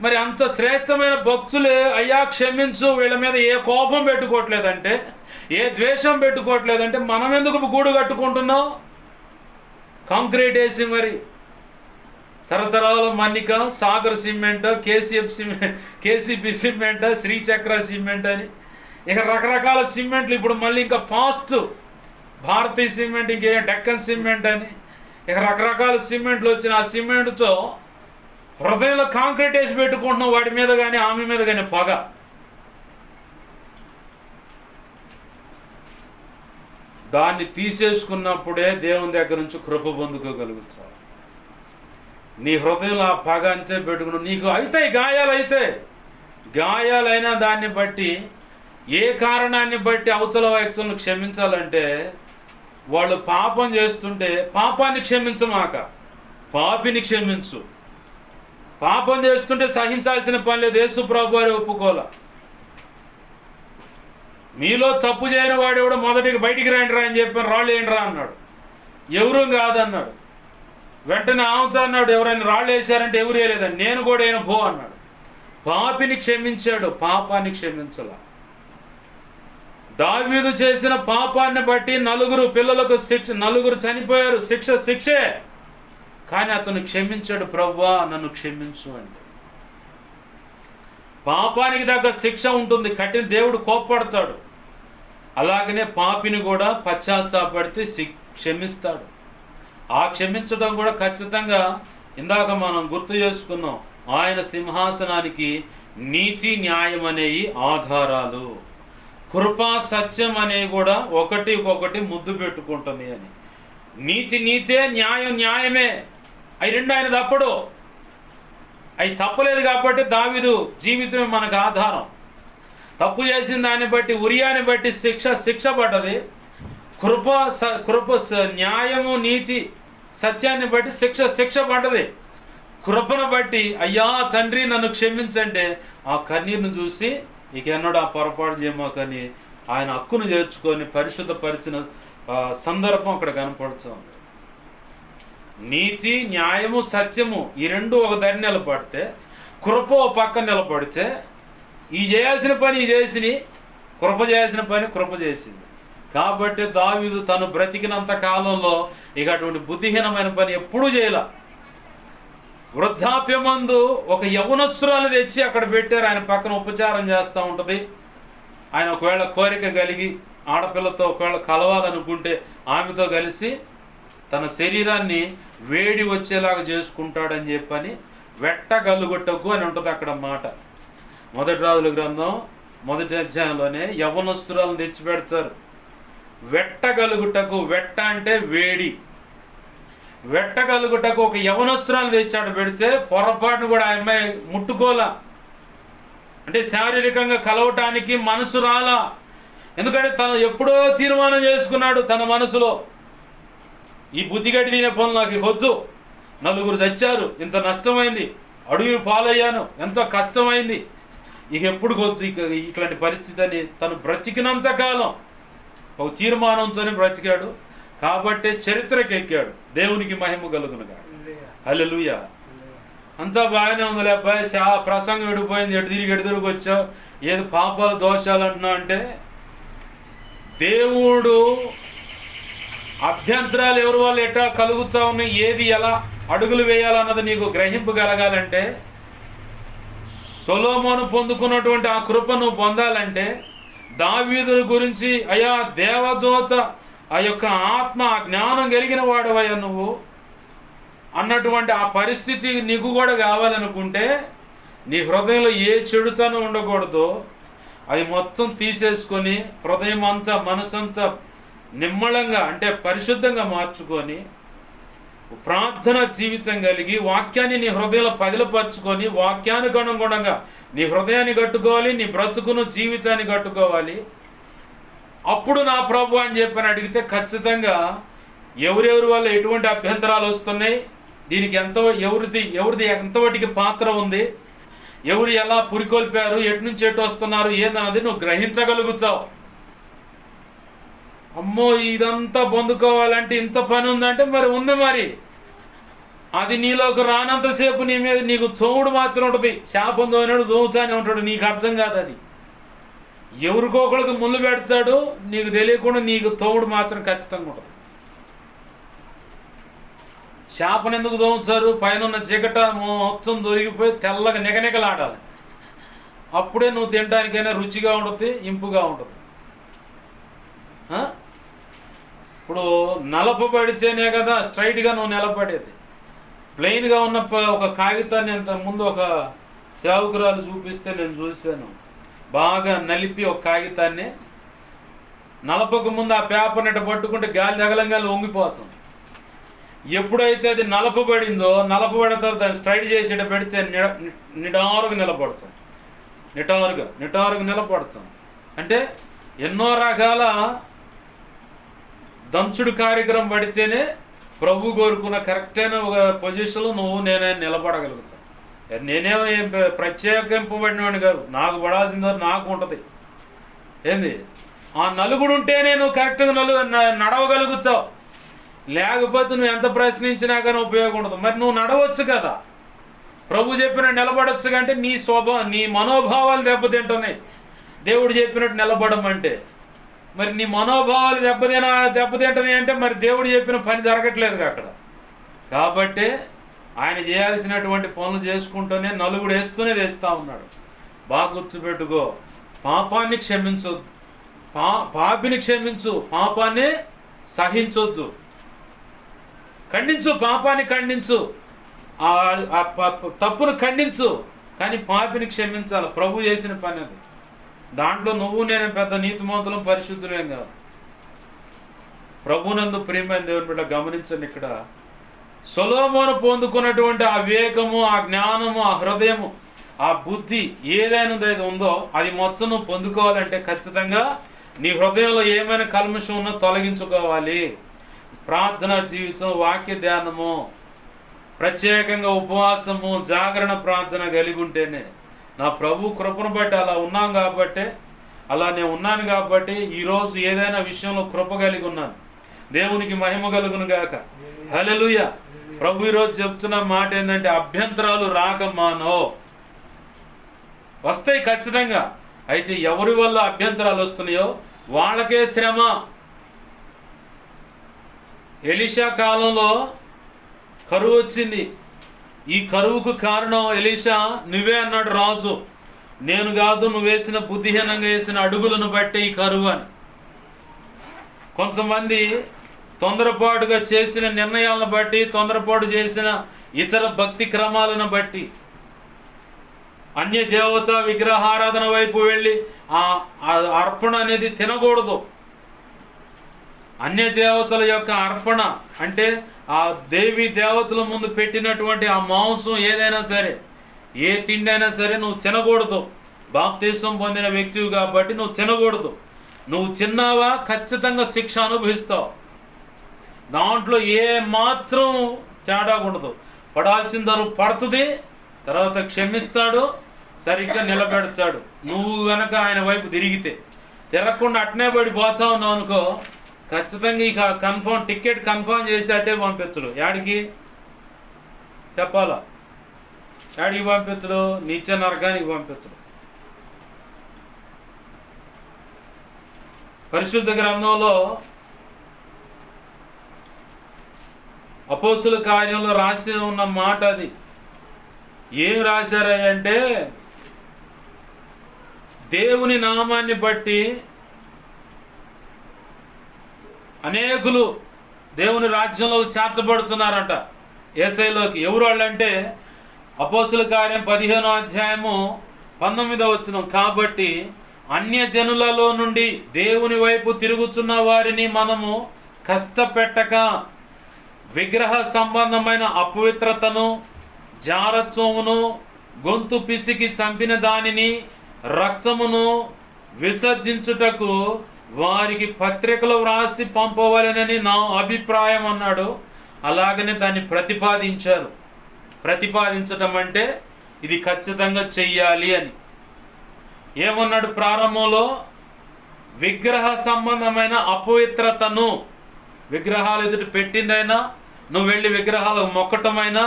మరి అంత శ్రేష్టమైన భక్తులే అయ్యా క్షమించు, వీళ్ళ మీద ఏ కోపం పెట్టుకోవట్లేదంటే, ఏ ద్వేషం పెట్టుకోవట్లేదంటే మనం ఎందుకు గూడు కట్టుకుంటున్నాం? కాంక్రీట్ వేసి మరి తరతరాల మన్నిక, సాగర్ సిమెంట్, కేసీపీ సిమెంట్, శ్రీచక్ర సిమెంట్ అని ఇక రకరకాల సిమెంట్లు. ఇప్పుడు మళ్ళీ ఇంకా ఫాస్ట్ భారతీయ సిమెంట్, ఇంకే డెక్కన్ సిమెంట్ అని ఇక రకరకాల సిమెంట్లు వచ్చిన ఆ సిమెంట్తో హృదయంలో కాంక్రీట్ వేసి పెట్టుకుంటున్నాం, వాడి మీద కానీ ఆమె మీద కానీ పగ. దాన్ని తీసేసుకున్నప్పుడే దేవుని దగ్గర నుంచి కృప పొందుకోగలుగుతావు. నీ హృదయంలో ఆ పగ అంతే పెట్టుకున్నావు, నీకు అవుతాయి గాయాలు, అవుతాయి. గాయాలైనా దాన్ని బట్టి, ఏ కారణాన్ని బట్టి అవతల వ్యక్తులను క్షమించాలంటే, వాళ్ళు పాపం చేస్తుంటే పాపాన్ని క్షమించమాక, పాపిని క్షమించు. పాపం చేస్తుంటే సహించాల్సిన పని లేదు. యేసు ప్రభు వారు ఒప్పుకోల. మీలో తప్పు చేయని వాడు కూడా మొదటికి బయటికి రండిరా అని చెప్పాను, రాళ్ళు ఏంట్రా అన్నాడు. ఎవరు కాదన్నాడు. వెంటనే ఆవుతా అన్నాడు, ఎవరైనా రాళ్ళు వేసారంటే ఎవరు వేయలేదని. నేను కూడా అయినా పో అన్నాడు. పాపిని క్షమించాడు, పాపాన్ని క్షమించాల. దావీదు చేసిన పాపాన్ని బట్టి 4 పిల్లలకు శిక్ష, 4 చనిపోయారు, శిక్షే. కానీ అతను క్షమించాడు, ప్రభువా నన్ను క్షమించు అంటే. పాపానికి తగ్గ శిక్ష ఉంటుంది, కఠిన దేవుడు కోప్పడతాడు. అలాగనే పాపిని కూడా పశ్చాత్తాపడితే క్షమిస్తాడు. ఆ క్షమించడం కూడా ఖచ్చితంగా ఇందాక మనం గుర్తు చేసుకున్నాం, ఆయన సింహాసనానికి నీతి న్యాయం అనేవి ఆధారాలు, కృపా సత్యం అనేవి కూడా ఒకటి ముద్దు పెట్టుకుంటుంది అని. నీతి నీతే, న్యాయం న్యాయమే, అవి రెండు ఆయన తప్పడు. అవి తప్పలేదు కాబట్టి దావీదు జీవితమే మనకు ఆధారం. తప్పు చేసిన దాన్ని బట్టి, ఉరియాని బట్టి శిక్ష పడ్డది. కృప న్యాయము నీతి సత్యాన్ని బట్టి శిక్ష పడ్డది. కృపను బట్టి అయ్యా తండ్రి నన్ను క్షమించంటే ఆ కన్నీరును చూసి ఇక ఎన్నడూ ఆ పొరపాటు చేయమాకని ఆయన హక్కును చేర్చుకొని పరిశుద్ధపరిచిన సందర్భం అక్కడ కనపడుతుంది. నీతి న్యాయము సత్యము ఈ రెండు ఒక దారి నిలబడితే, కృప ఒక పక్కన నిలబడితే, ఈ చేయాల్సిన పని ఈ చేసి, కృప చేయాల్సిన పని కృప చేసింది. కాబట్టి దావీదు తను బ్రతికినంత కాలంలో ఇక అటువంటి బుద్ధిహీనమైన పని ఎప్పుడూ చేయాల. వృద్ధాప్యమందు ఒక యవనస్తురాలు తెచ్చి అక్కడ పెట్టారు, ఆయన పక్కన ఉపచారం చేస్తూ ఉంటుంది. ఆయన ఒకవేళ కోరిక కలిగి ఆడపిల్లతో ఒకవేళ కలవాలనుకుంటే ఆమెతో కలిసి తన శరీరాన్ని వేడి వచ్చేలాగా చేసుకుంటాడని చెప్పని వెట్టగలుగుటకు అని ఉంటుంది అక్కడ మాట. 1 రాజుల గ్రంథం 1వ అధ్యాయంలోనే యవనస్తురాలను తెచ్చి పెడతారు. వెట్టగలుగుటకు, వెట్ట అంటే వేడి, వెట్టగలుగుటకు ఒక యవనస్తురాలను తెచ్చాడు పెడితే పొరపాటును కూడా ఆ అమ్మాయి ముట్టుకోలా. అంటే శారీరకంగా కలవటానికి మనసు రాలా. ఎందుకంటే తను ఎప్పుడో తీర్మానం చేసుకున్నాడు తన మనసులో, ఈ బుద్ధిగడ్డి తినే పనులు నాకు వద్దు, 4 చచ్చారు, ఇంత నష్టమైంది, అడుగు పాలయ్యాను, ఎంతో కష్టమైంది, ఇక ఎప్పుడు వద్దు ఇట్లాంటి పరిస్థితి అని తను బ్రతికినంత కాలం ఒక తీర్మానంతోనే బ్రతికాడు. కాబట్టి చరిత్రకి ఎక్కాడు. దేవునికి మహిమ కలుగునుగా. హల్లెలూయా. అంతా బాగానే ఉందిలే అబ్బాయి, ప్రసంగం ఎడిపోయింది, ఎటు తిరిగి వచ్చావు, ఏది పాపాలు దోషాలు అంటున్నావు అంటే, దేవుడు అభ్యంతరాలు ఎవరి వాళ్ళు ఎట్లా కలుగుతా ఉన్నాయి, ఏది ఎలా అడుగులు వేయాలన్నది నీకు గ్రహింపు కలగాలంటే, సొలొమోను పొందుకున్నటువంటి ఆ కృపను పొందాలంటే, దావీదు గురించి అయ్యా దేవదూత ఆ యొక్క ఆత్మ జ్ఞానం కలిగిన వాడవయ్యా నువ్వు అన్నటువంటి ఆ పరిస్థితి నీకు కూడా కావాలనుకుంటే, నీ హృదయంలో ఏ చెడుతనం ఉండకూడదో అది మొత్తం తీసేసుకొని హృదయం అంతా మనసంతా నిమ్మళంగా అంటే పరిశుద్ధంగా మార్చుకొని ప్రార్థన జీవితం కలిగి వాక్యాన్ని నీ హృదయంలో పదిలపరుచుకొని వాక్యానుగుణంగా నీ హృదయాన్ని కట్టుకోవాలి, నీ బ్రతుకును జీవితాన్ని కట్టుకోవాలి. అప్పుడు నా ప్రభు అని చెప్పని అడిగితే ఖచ్చితంగా ఎవరెవరి వల్ల ఎటువంటి అభ్యంతరాలు వస్తున్నాయి, దీనికి ఎవరిది ఎంతవటికి పాత్ర ఉంది, ఎవరు ఎలా పురికొల్పారు, ఎటు నుంచి ఎటు వస్తున్నారు ఏందన్నది నువ్వు గ్రహించగలుగుతావు. అమ్మో ఇదంతా పొందుకోవాలంటే ఇంత పని ఉందంటే మరి ఉంది. మరి అది నీలోకి రానంతసేపు నీ మీద నీకు తోముడు మాత్రం ఉంటుంది. శాపం తోమినాడు దోచానే ఉంటాడు, నీకు అర్థం కాదు. అది ఎవరికొకరికి ముళ్ళు పెడతాడు, నీకు తెలియకుండా నీకు తోముడు మాత్రం ఖచ్చితంగా ఉంటుంది. శాపను ఎందుకు దోముతారు? పైన ఉన్న జిగట మొత్తం దొరికిపోయి తెల్లగా నిగనిగలాడాలి. అప్పుడే నువ్వు తినడానికైనా రుచిగా ఉంటుంది, ఇంపుగా ఉంటుంది. ఇప్పుడు నలపబడితేనే కదా స్ట్రైట్గా నువ్వు నిలబడేది. ప్లెయిన్గా ఉన్న ఒక కాగితాన్ని ముందు ఒక సేవకురాలు చూపిస్తే నేను చూశాను. బాగా నలిపి ఒక కాగితాన్ని నలపక ముందు ఆ పేపర్ని ఇట్ట పట్టుకుంటే గాలి తగలంగానే వంగిపోతుంది. ఎప్పుడైతే అది నలపబడిందో, నలపబడిన తర్వాత దాన్ని స్ట్రైట్ చేసి ఇట పెడితే నిటారుగా నిలబడుతుంది. నిటారుగా నిలబడుతుంది. అంటే ఎన్నో రకాల దంచుడు కార్యక్రమం పడితేనే ప్రభు కోరుకున్న కరెక్ట్ అయిన ఒక పొజిషన్లో నువ్వు నేనే నిలబడగలుగుతాను. నేనేమో ప్రత్యేకింపబడినవాడిని కాదు, నాకు పడాల్సిందో నాకు ఉంటుంది. ఏంది ఆ నలుగుడు ఉంటేనే నువ్వు కరెక్ట్గా నడవగలుగుతావు. లేకపోతే నువ్వు ఎంత ప్రశ్నించినా కానీ ఉపయోగం ఉండదు. మరి నువ్వు నడవచ్చు కదా, ప్రభు చెప్పిన నిలబడవచ్చు. కంటే నీ మనోభావాలు దెబ్బతింటున్నాయి. దేవుడు చెప్పినట్టు నిలబడమంటే మరి నీ మనోభావాలు దెబ్బతింటున్నాయి అంటే మరి దేవుడు చెప్పిన పని జరగట్లేదు అక్కడ. కాబట్టి ఆయన చేయాల్సినటువంటి పనులు చేసుకుంటూనే నలుగుడు వేస్తూనే తెస్తా ఉన్నాడు. బాగా గుర్తుపెట్టుకో, పాపాన్ని క్షమించొద్దు, పాపిని క్షమించు, పాపాన్ని సహించొద్దు. ఖండించు, పాపాన్ని ఖండించు, తప్పును ఖండించు, కానీ పాపిని క్షమించాలి. ప్రభు చేసిన పని అది. దాంట్లో నువ్వు నేను పెద్ద నీతిమంతులం పరిశుద్ధులేం కాదు. ప్రభునందు ప్రియమైన దేవుని బిడ్డ గమనించండి, ఇక్కడ సొలొమోను పొందుకున్నటువంటి ఆ వివేకము, ఆ జ్ఞానము, ఆ హృదయము, ఆ బుద్ధి ఏదైనా ఉందో అది మొత్తం నువ్వు పొందుకోవాలంటే ఖచ్చితంగా నీ హృదయంలో ఏమైనా కల్మషం ఉన్నా తొలగించుకోవాలి. ప్రార్థనా జీవితం, వాక్య ధ్యానము, ప్రత్యేకంగా ఉపవాసము, జాగరణ ప్రార్థన కలిగి ఉంటేనే నా ప్రభు కృపను బట్టి అలా ఉన్నాం కాబట్టి, అలా నేను ఉన్నాను కాబట్టి ఈరోజు ఏదైనా విషయంలో కృప కలిగి ఉన్నాను. దేవునికి మహిమ కలుగును గాక. హల్లెలూయా. ప్రభు ఈరోజు చెప్తున్న మాట ఏంటంటే అభ్యంతరాలు రాకమానో, వస్తాయి ఖచ్చితంగా. అయితే ఎవరి వల్ల అభ్యంతరాలు వస్తున్నాయో వాళ్ళకే శ్రమ. ఎలీషా కాలంలో కరువు వచ్చింది. ఈ కరువుకు కారణం ఎలీషా నువ్వే అన్నాడు రాజు. నేను కాదు, నువ్వు వేసిన బుద్ధిహీనంగా వేసిన అడుగులను బట్టి ఈ కరువు అని. కొంతమంది తొందరపాటుగా చేసిన నిర్ణయాలను బట్టి, తొందరపాటు చేసిన ఇతర భక్తి క్రమాలను బట్టి అన్య దేవత విగ్రహారాధన వైపు వెళ్ళి ఆ అర్పణ అనేది తినకూడదు. అన్య దేవతల యొక్క అర్పణ అంటే ఆ దేవి దేవతల ముందు పెట్టినటువంటి ఆ మాంసం ఏదైనా సరే, ఏ తిండి అయినా సరే నువ్వు తినకూడదు. బాప్తీసం పొందిన వ్యక్తివి కాబట్టి నువ్వు తినకూడదు. నువ్వు తిన్నావా ఖచ్చితంగా శిక్ష అనుభవిస్తావు. దాంట్లో ఏ మాత్రం తేడా ఉండదు. పడాల్సిందరు పడుతుంది, తర్వాత క్షమిస్తాడు, సరిగ్గా నిలబెడతాడు. నువ్వు గనక ఆయన వైపు తిరగకుండా అట్నే పడి పోతా ఉన్నావు అనుకో, ఖచ్చితంగా ఇక టికెట్ కన్ఫర్మ్ చేసి అట్టే పంపించడు. యాడికి చెప్పాలా? యాడికి పంపించడు? నిత్య నరకానికి పంపించడు. పరిశుద్ధ గ్రంథంలో అపోస్తుల కార్యంలో రాసి ఉన్న మాట అది. ఏం రాశారంటే దేవుని నామాన్ని బట్టి అనేకులు దేవుని రాజ్యంలో చేర్చబడుతున్నారంట, యేసయ్యలోకి. ఎవరు వాళ్ళంటే అపోస్తుల కార్యం 15వ అధ్యాయము 19వ వచనం. కాబట్టి అన్యజనులలో నుండి దేవుని వైపు తిరుగుతున్న వారిని మనము కష్టపెట్టక విగ్రహ సంబంధమైన అపవిత్రతను, జారత్వమును, గొంతు పిసికి చంపిన దానిని, రక్తమును విసర్జించుటకు వారికి పత్రికలు వ్రాసి పంపవాలనని నా అభిప్రాయం అన్నాడు. అలాగనే దాన్ని ప్రతిపాదించారు. ప్రతిపాదించటం అంటే ఇది ఖచ్చితంగా చెయ్యాలి అని. ఏమన్నాడు ప్రారంభంలో? విగ్రహ సంబంధమైన అపవిత్రతను, విగ్రహాలు ఎదుటి పెట్టిందైనా, నువ్వు వెళ్ళి విగ్రహాలకు మొక్కటమైనా,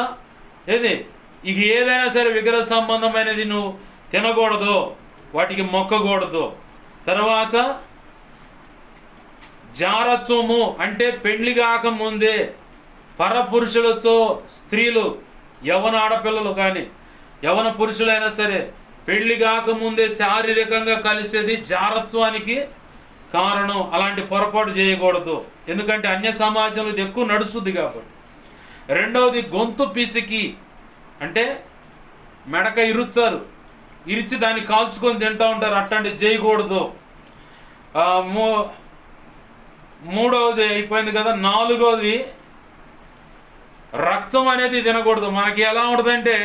ఏది ఇక ఏదైనా సరే విగ్రహ సంబంధమైనది నువ్వు తినకూడదు, వాటికి మొక్కకూడదు. తర్వాత జారత్వము అంటే పెళ్లి కాకముందే పరపురుషులతో స్త్రీలు, యవన ఆడపిల్లలు కానీ యవన పురుషులైనా సరే పెళ్లి కాకముందే శారీరకంగా కలిసేది జారత్వానికి కారణం. అలాంటి పొరపాటు చేయకూడదు, ఎందుకంటే అన్య సమాజంలో ఇది ఎక్కువ నడుస్తుంది కాబట్టి. రెండవది గొంతు పిసికి అంటే మెడక ఇరుస్తారు, ఇరిచి దాన్ని కాల్చుకొని తింటూ ఉంటారు, అట్లాంటివి చేయకూడదు. మూడవది అయిపోయింది కదా. నాలుగవది రక్తం అనేది తినకూడదు. మనకి ఎలా ఉంటుందంటే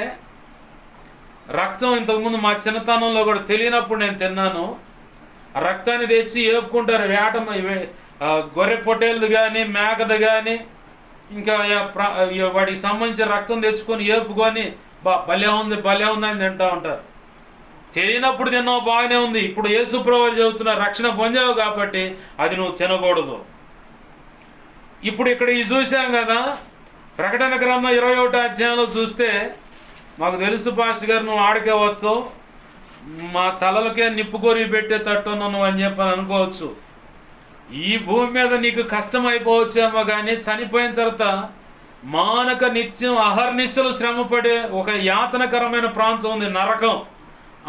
రక్తం ఇంతకుముందు మా చిన్నతనంలో కూడా తెలియనప్పుడు నేను తిన్నాను. రక్తాన్ని తెచ్చి ఏపుకుంటారు, గొర్రె పొట్టేలది కానీ మేకది కానీ ఇంకా వాటికి సంబంధించిన రక్తం తెచ్చుకొని ఏపుకొని భలే ఉంది అని తింటూ ఉంటారు. తెలియనప్పుడు తిన్నావు బాగానే ఉంది, ఇప్పుడు యేసు ప్రభువు చెబుతున్న రక్షణ పొందావు కాబట్టి అది నువ్వు తినకూడదు. ఇప్పుడు ఇక్కడ ఇది చూసాం కదా, ప్రకటన గ్రంథం 21వ అధ్యాయంలో చూస్తే మాకు తెలుసు పాస్టర్ గారు నువ్వు ఆడకేవచ్చు, మా తలలకే నిప్పుకొరి పెట్టేటట్టు నువ్వు అని చెప్పని అనుకోవచ్చు. ఈ భూమి మీద నీకు కష్టం అయిపోవచ్చేమో కానీ చనిపోయిన తర్వాత మానక నిత్యం అహర్నిశలు శ్రమపడే ఒక యాతనకరమైన ప్రాంతం ఉంది, నరకం.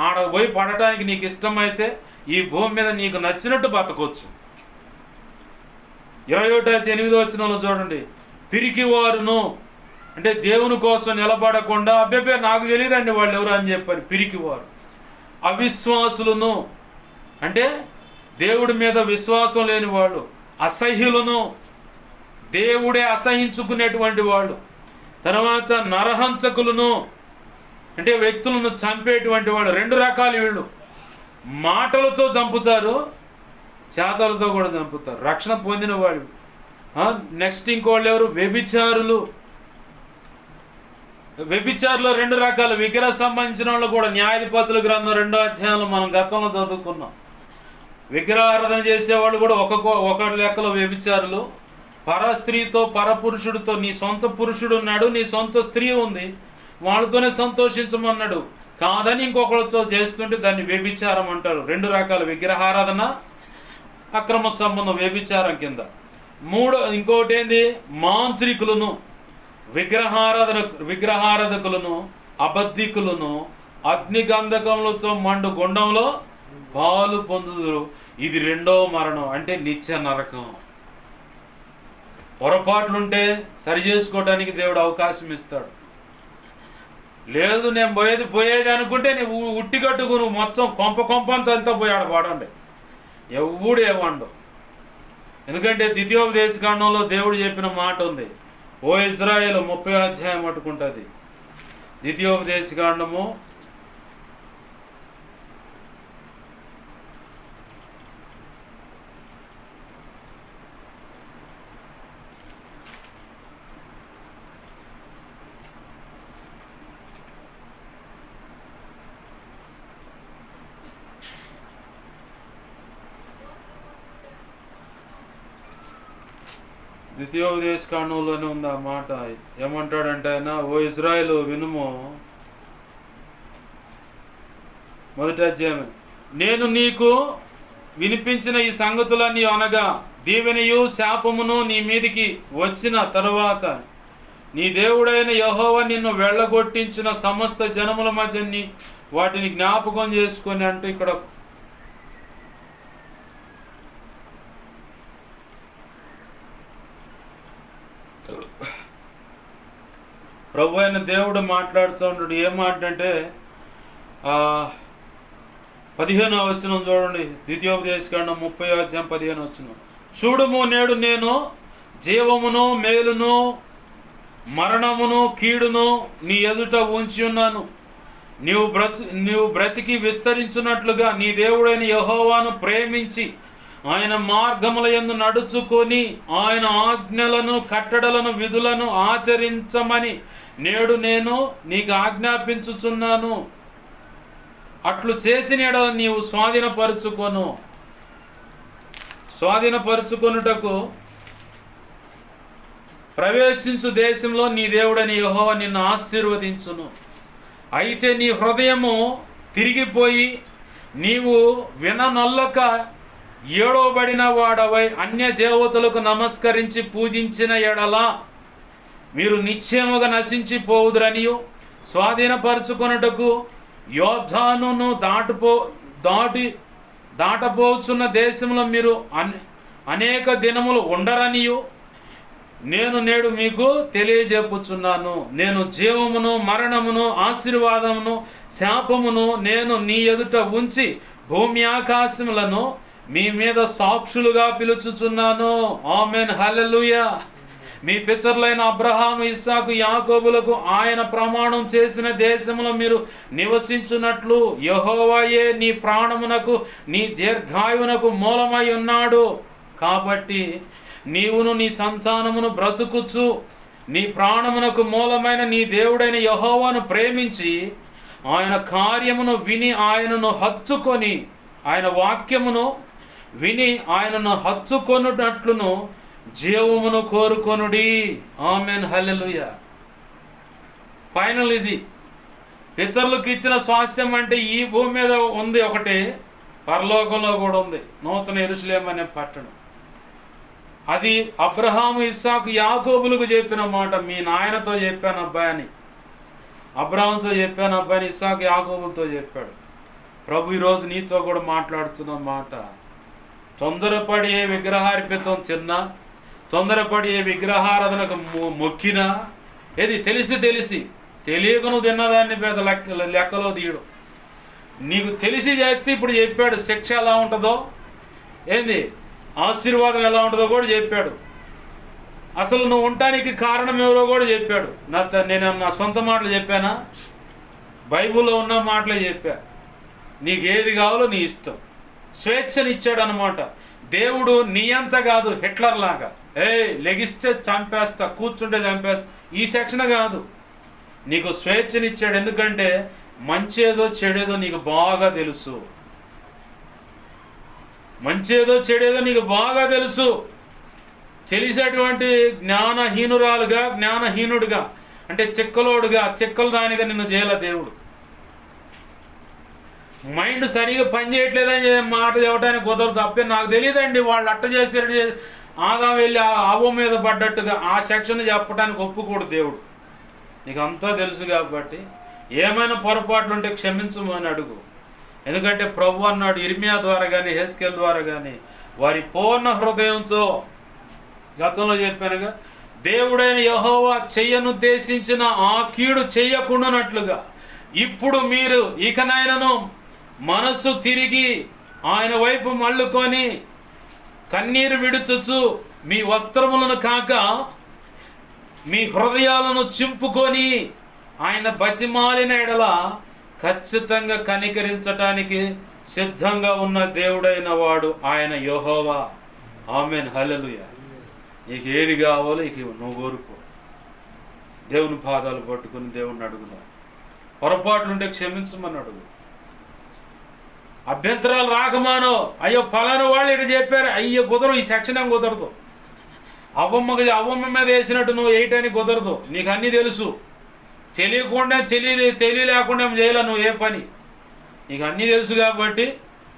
ఆడ పోయి పడటానికి నీకు ఇష్టమైతే ఈ భూమి మీద నీకు నచ్చినట్టు బతకొచ్చు. 21:8 చూడండి, పిరికివారును అంటే దేవుని కోసం నిలబడకుండా అబ్బే నాకు తెలియదండి వాళ్ళు ఎవరు అని చెప్పారు పిరికివారు. అవిశ్వాసులను అంటే దేవుడి మీద విశ్వాసం లేని వాళ్ళు, అసహ్యులను దేవుడే అసహించుకునేటువంటి వాళ్ళు. తర్వాత నరహంసకులను అంటే వ్యక్తులను చంపేటువంటి వాళ్ళు. 2 రకాలు వీళ్ళు, మాటలతో చంపుతారు, చేతలతో కూడా చంపుతారు. రక్షణ పొందిన వాళ్ళు. నెక్స్ట్ ఇంకోళ్ళు ఎవరు? వ్యభిచారులు. వ్యభిచారులో 2 రకాలు. విగ్రహ సంబంధించిన వాళ్ళు కూడా న్యాయాధిపతుల గ్రంథం 2వ అధ్యాయంలో మనం గతంలో చదువుకున్నాం. విగ్రహారాధన చేసేవాళ్ళు కూడా ఒక లెక్కలో వ్యభిచారులు. పర స్త్రీతో పరపురుషుడితో, నీ సొంత పురుషుడు ఉన్నాడు, నీ సొంత స్త్రీ ఉంది, వాళ్ళతోనే సంతోషించమన్నాడు, కాదని ఇంకొకరితో చేస్తుంటే దాన్ని వ్యభిచారం అంటారు. 2 రకాల విగ్రహారాధన, అక్రమ సంబంధం, వ్యభిచారం కింద. ఇంకోటి ఏంది? మాంత్రికులను, విగ్రహారాధకులను, అబద్ధికులను అగ్నిగంధకములతో మండు గుండంలో పాలు పొందుదురు, ఇది 2వ మరణం అంటే నిత్య నరకం. పొరపాట్లుంటే సరి చేసుకోవడానికి దేవుడు అవకాశం ఇస్తాడు. లేదు నేను పోయేది అనుకుంటే నువ్వు ఉట్టి కట్టుకు నువ్వు మొత్తం కొంపంతా అంతా పోయాడు పాడండి, ఎవడు ఏమండు. ఎందుకంటే ద్వితీయోపదేశకాండంలో దేవుడు చెప్పిన మాట ఉంది, ఓ ఇజ్రాయేలు 30వ అధ్యాయం పట్టుకుంటుంది. ద్వితీయోపదేశకాండము 'ద్వితీయోపదేశకాండంలోనే ఉంది ఆ మాట. ఏమంటాడంటే ఆయన, ఓ ఇజ్రాయేలు వినుము, 1వ అధ్యాయం, నేను నీకు వినిపించిన ఈ సంగతులన్నీ అనగా దీవెనయు శాపమును నీ మీదికి వచ్చిన తరువాత నీ దేవుడైన యెహోవా నిన్ను వెళ్ళగొట్టించిన సమస్త జనముల మధ్య వాటిని జ్ఞాపకం చేసుకొని అంటూ ఇక్కడ ప్రభు అయిన దేవుడు మాట్లాడుతూ ఉంటాడు. ఏం మాట అంటే 15వ వచనం చూడండి, ద్వితీయోపదేశకాండం 30వ అధ్యాయం 15వ వచనం. చూడుము, నేడు నేను జీవమును మేలును మరణమును కీడును నీ ఎదుట ఉంచి ఉన్నాను. నీవు బ్రతికి విస్తరించున్నట్లుగా నీ దేవుడైన యెహోవాను ప్రేమించి ఆయన మార్గముల యందు నడుచుకొని ఆయన ఆజ్ఞలను కట్టడలను విధులను ఆచరించమని నేడు నేను నీకు ఆజ్ఞాపించుచున్నాను. అట్లు చేసిన నీవు స్వాధీనపరుచుకొను. స్వాధీనపరుచుకొనుటకు ప్రవేశించు దేశంలో నీ దేవుడని యెహోవా నిన్ను ఆశీర్వదించును. అయితే నీ హృదయము తిరిగిపోయి నీవు విననొల్లక ఏడవబడిన వాడవై అన్య దేవతలకు నమస్కరించి పూజించిన ఎడల మీరు నిశ్చయముగా నశించిపోవుదురనియు, స్వాధీనపరుచుకొనుటకు యోర్దానును దాటపోచున్న దేశంలో మీరు అనేక దినములు ఉండరనియు నేను నేడు మీకు తెలియజెప్పుచున్నాను. నేను జీవమును మరణమును ఆశీర్వాదమును శాపమును నేను నీ ఎదుట ఉంచి భూమి ఆకాశములను మీ మీద సాక్షులుగా పిలుచుచున్నాను. ఆమేన్, హల్లెలూయా. మీ పితరులైన అబ్రహాము, ఇస్సాకు, యాకోబులకు ఆయన ప్రమాణం చేసిన దేశంలో మీరు నివసించున్నట్లు యెహోవాయే నీ ప్రాణమునకు నీ దీర్ఘాయువునకు మూలమై ఉన్నాడు. కాబట్టి నీవును నీ సంతానమును బ్రతుకుచు నీ ప్రాణమునకు మూలమైన నీ దేవుడైన యెహోవాను ప్రేమించి ఆయన కార్యమును విని ఆయనను హత్తుకొని, ఆయన వాక్యమును విని ఆయనను హత్తుకొనున్నట్లును జీవమును కోరుకొనుడి. ఆమేన్, హల్లెలూయా. ఫైనల్ ఇది. పితరులకు ఇచ్చిన స్వాస్థ్యం అంటే ఈ భూమి మీద ఉంది ఒకటి, పరలోకంలో కూడా ఉంది, నూతన యెరూషలేము అనే పట్టణం. అది అబ్రహాము, ఇస్సాకు, యాకోబులకు చెప్పిన మాట. మీ నాయనతో చెప్పాను అబ్బాయి అని, అబ్రహాముతో చెప్పాను అబ్బాయిని, ఇస్సాకు, యాకోబులతో చెప్పాడు. ప్రభు ఈరోజు నీతో కూడా మాట్లాడుతున్న మాట. తొందరపడి ఏ విగ్రహార్పితం చిన్న, తొందరపడి ఏ విగ్రహారాధనకు మొక్కినా, ఏది తెలిసి తెలియక నువ్వు తిన్నదాన్ని పెద్ద లెక్కలో తీయడం. నీకు తెలిసి చేస్తే ఇప్పుడు చెప్పాడు శిక్ష ఎలా ఉంటుందో, ఏంది ఆశీర్వాదం ఎలా ఉంటుందో కూడా చెప్పాడు. అసలు నువ్వు ఉండటానికి కారణం ఎవరో కూడా చెప్పాడు. నేను నా సొంత మాటలు చెప్పానా? బైబిల్లో ఉన్న మాటలే చెప్పా. నీకు ఏది కావాలో నీ ఇష్టం, స్వేచ్ఛనిచ్చాడు అనమాట. దేవుడు నీ అంత కాదు, హిట్లర్ లాగా లెగిస్తే చంపేస్తా, కూర్చుంటే చంపేస్తా, ఈ సెక్షన్ కాదు. నీకు స్వేచ్ఛనిచ్చాడు. ఎందుకంటే మంచేదో చెడేదో నీకు బాగా తెలుసు. మంచేదో చెడేదో నీకు బాగా తెలుసు. తెలిసేటువంటి జ్ఞానహీనుడిగా అంటే చిక్కల దానిగా నిన్ను చేయలే దేవుడు. మైండ్ సరిగా పనిచేయట్లేదని మాట చెప్పడానికి కుదరదు. తప్పే నాకు తెలియదండి, వాళ్ళు అట్ట చేశారు, ఆదా వెళ్ళి ఆవో మీద పడ్డట్టుగా ఆ సెక్షన్ చెప్పడానికి ఒప్పుకోడు దేవుడు. నీకు అంతా తెలుసు కాబట్టి ఏమైనా పొరపాట్లు ఉంటే క్షమించమని అడుగు. ఎందుకంటే ప్రభు అన్నాడు ఇర్మియా ద్వారా కానీ హెస్కేల్ ద్వారా కానీ, వారి పూర్ణ హృదయంతో, గతంలో చెప్పానుగా, దేవుడైన యెహోవా చెయ్యనుద్దేశించిన ఆ కీడు చెయ్యకుండానట్లుగా ఇప్పుడు మీరు ఇకనైనను మనసు తిరిగి ఆయన వైపు మళ్ళుకొని కన్నీరు విడుచుచు మీ వస్త్రములను కాక మీ హృదయాలను చింపుకొని ఆయన బతిమాలిన ఎడల ఖచ్చితంగా కనికరించటానికి సిద్ధంగా ఉన్న దేవుడైన వాడు ఆయన యెహోవా. ఆమేన్, హల్లెలూయా. నీకు ఏది కావాలో ఇక నువ్వు కోరుకో. దేవుని పాదాలు పట్టుకుని దేవుణ్ణి అడుగుదాం. పొరపాట్లుంటే క్షమించమని అడుగు. అభ్యంతరాలు రాకమానో, అయ్యో ఫలానా వాళ్ళు ఇటు చెప్పారు, అయ్యో కుదరదు, ఈ సెక్షన్ ఏం కుదరదు. అవ్వమ్మ మీద వేసినట్టు నువ్వు వేయటానికి కుదరదు. నీకు అన్నీ తెలుసు. తెలియలేకుండా చేయలే నువ్వు ఏ పని. నీకు అన్నీ తెలుసు కాబట్టి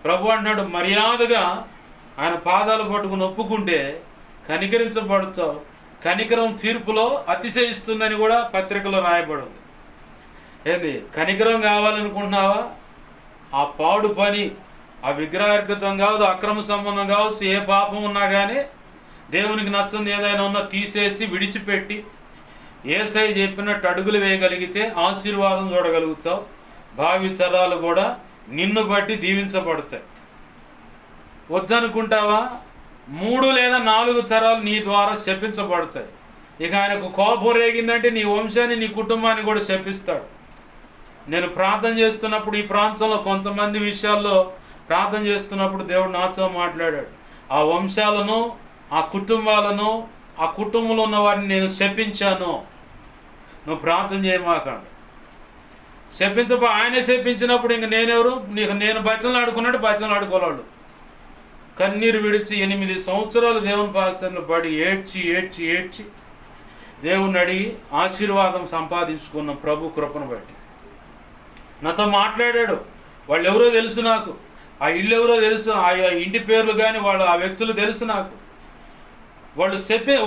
ప్రభు అంటున్నాడు మర్యాదగా ఆయన పాదాలు పట్టుకుని ఒప్పుకుంటే కనికరించబడతావు. కనికరం తీర్పులో అతిశయిస్తుందని కూడా పత్రికలో రాయబడింది. ఏంది కనికరం కావాలనుకుంటున్నావా? ఆ పాడు పని, ఆ విగ్రహార్పితం కావచ్చు, అక్రమ సంబంధం కావచ్చు, ఏ పాపం ఉన్నా కానీ దేవునికి నచ్చంది ఏదైనా ఉన్నా తీసేసి విడిచిపెట్టి యేసయ్య చెప్పినట్టు అడుగులు వేయగలిగితే ఆశీర్వాదం చూడగలుగుతావు. భావి తరాలు కూడా నిన్ను బట్టి దీవించబడతాయి. వద్దనుకుంటావా? 3 లేదా 4 తరాలు నీ ద్వారా శపించబడతాయి. ఇక ఆయనకు కోపం రేగిందంటే నీ వంశాన్ని, నీ కుటుంబాన్ని కూడా శపిస్తాడు. నేను ప్రార్థన చేస్తున్నప్పుడు ఈ ప్రాంతంలో కొంతమంది విషయాల్లో ప్రార్థన చేస్తున్నప్పుడు దేవుడు నాతో మాట్లాడాడు. ఆ వంశాలను, ఆ కుటుంబాలను, ఆ కుటుంబంలో ఉన్న వారిని నేను శపించాను, నువ్వు ప్రార్థన చేయమాకండి. ఆయనే శపించినప్పుడు ఇంక నేనెవరు? నేను బచ్చలు ఆడుకున్నట్టు బచ్చలు ఆడుకోలేడు. కన్నీరు విడిచి 8 సంవత్సరాలు దేవుని పాసనలో పడి ఏడ్చి ఏడ్చి ఏడ్చి దేవుణ్ణి అడిగి ఆశీర్వాదం సంపాదించుకున్నాం ప్రభు కృపను బట్టి. నాతో మాట్లాడాడు. వాళ్ళు ఎవరో తెలుసు నాకు, ఆ ఇల్లు ఎవరో తెలుసు, ఆ ఇంటి పేర్లు కానీ ఆ వ్యక్తులు తెలుసు నాకు. వాళ్ళు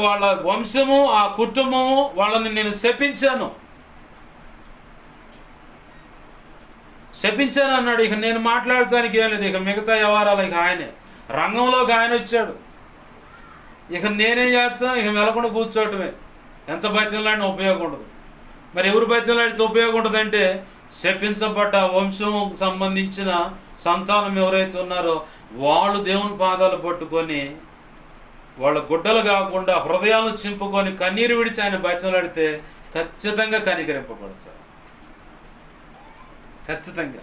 వాళ్ళ వంశము, ఆ కుటుంబము, వాళ్ళని నేను శపించాను అన్నాడు. ఇక నేను మాట్లాడటానికి ఏం లేదు. ఇక మిగతా వ్యవహారాలు ఇక ఆయనే. రంగంలోకి ఆయన వచ్చాడు. ఇక నేనేం చేస్తాను? ఇక మెలకుండా కూర్చోవటమే. ఎంత బచ్చలాడినా ఉపయోగం ఉండదు. మరి ఎవరు బచ్చలాడితే ఉపయోగం ఉండదంటే శపించబడ్డ వంశంకు సంబంధించిన సంతానం ఎవరైతే ఉన్నారో వాళ్ళు దేవుని పాదాలు పట్టుకొని వాళ్ళ గుడ్డలు కాకుండా హృదయాలను చింపుకొని కన్నీరు విడిచి ఆయన బచ్చలాడితే ఖచ్చితంగా కనికరింపబడతారు. ఖచ్చితంగా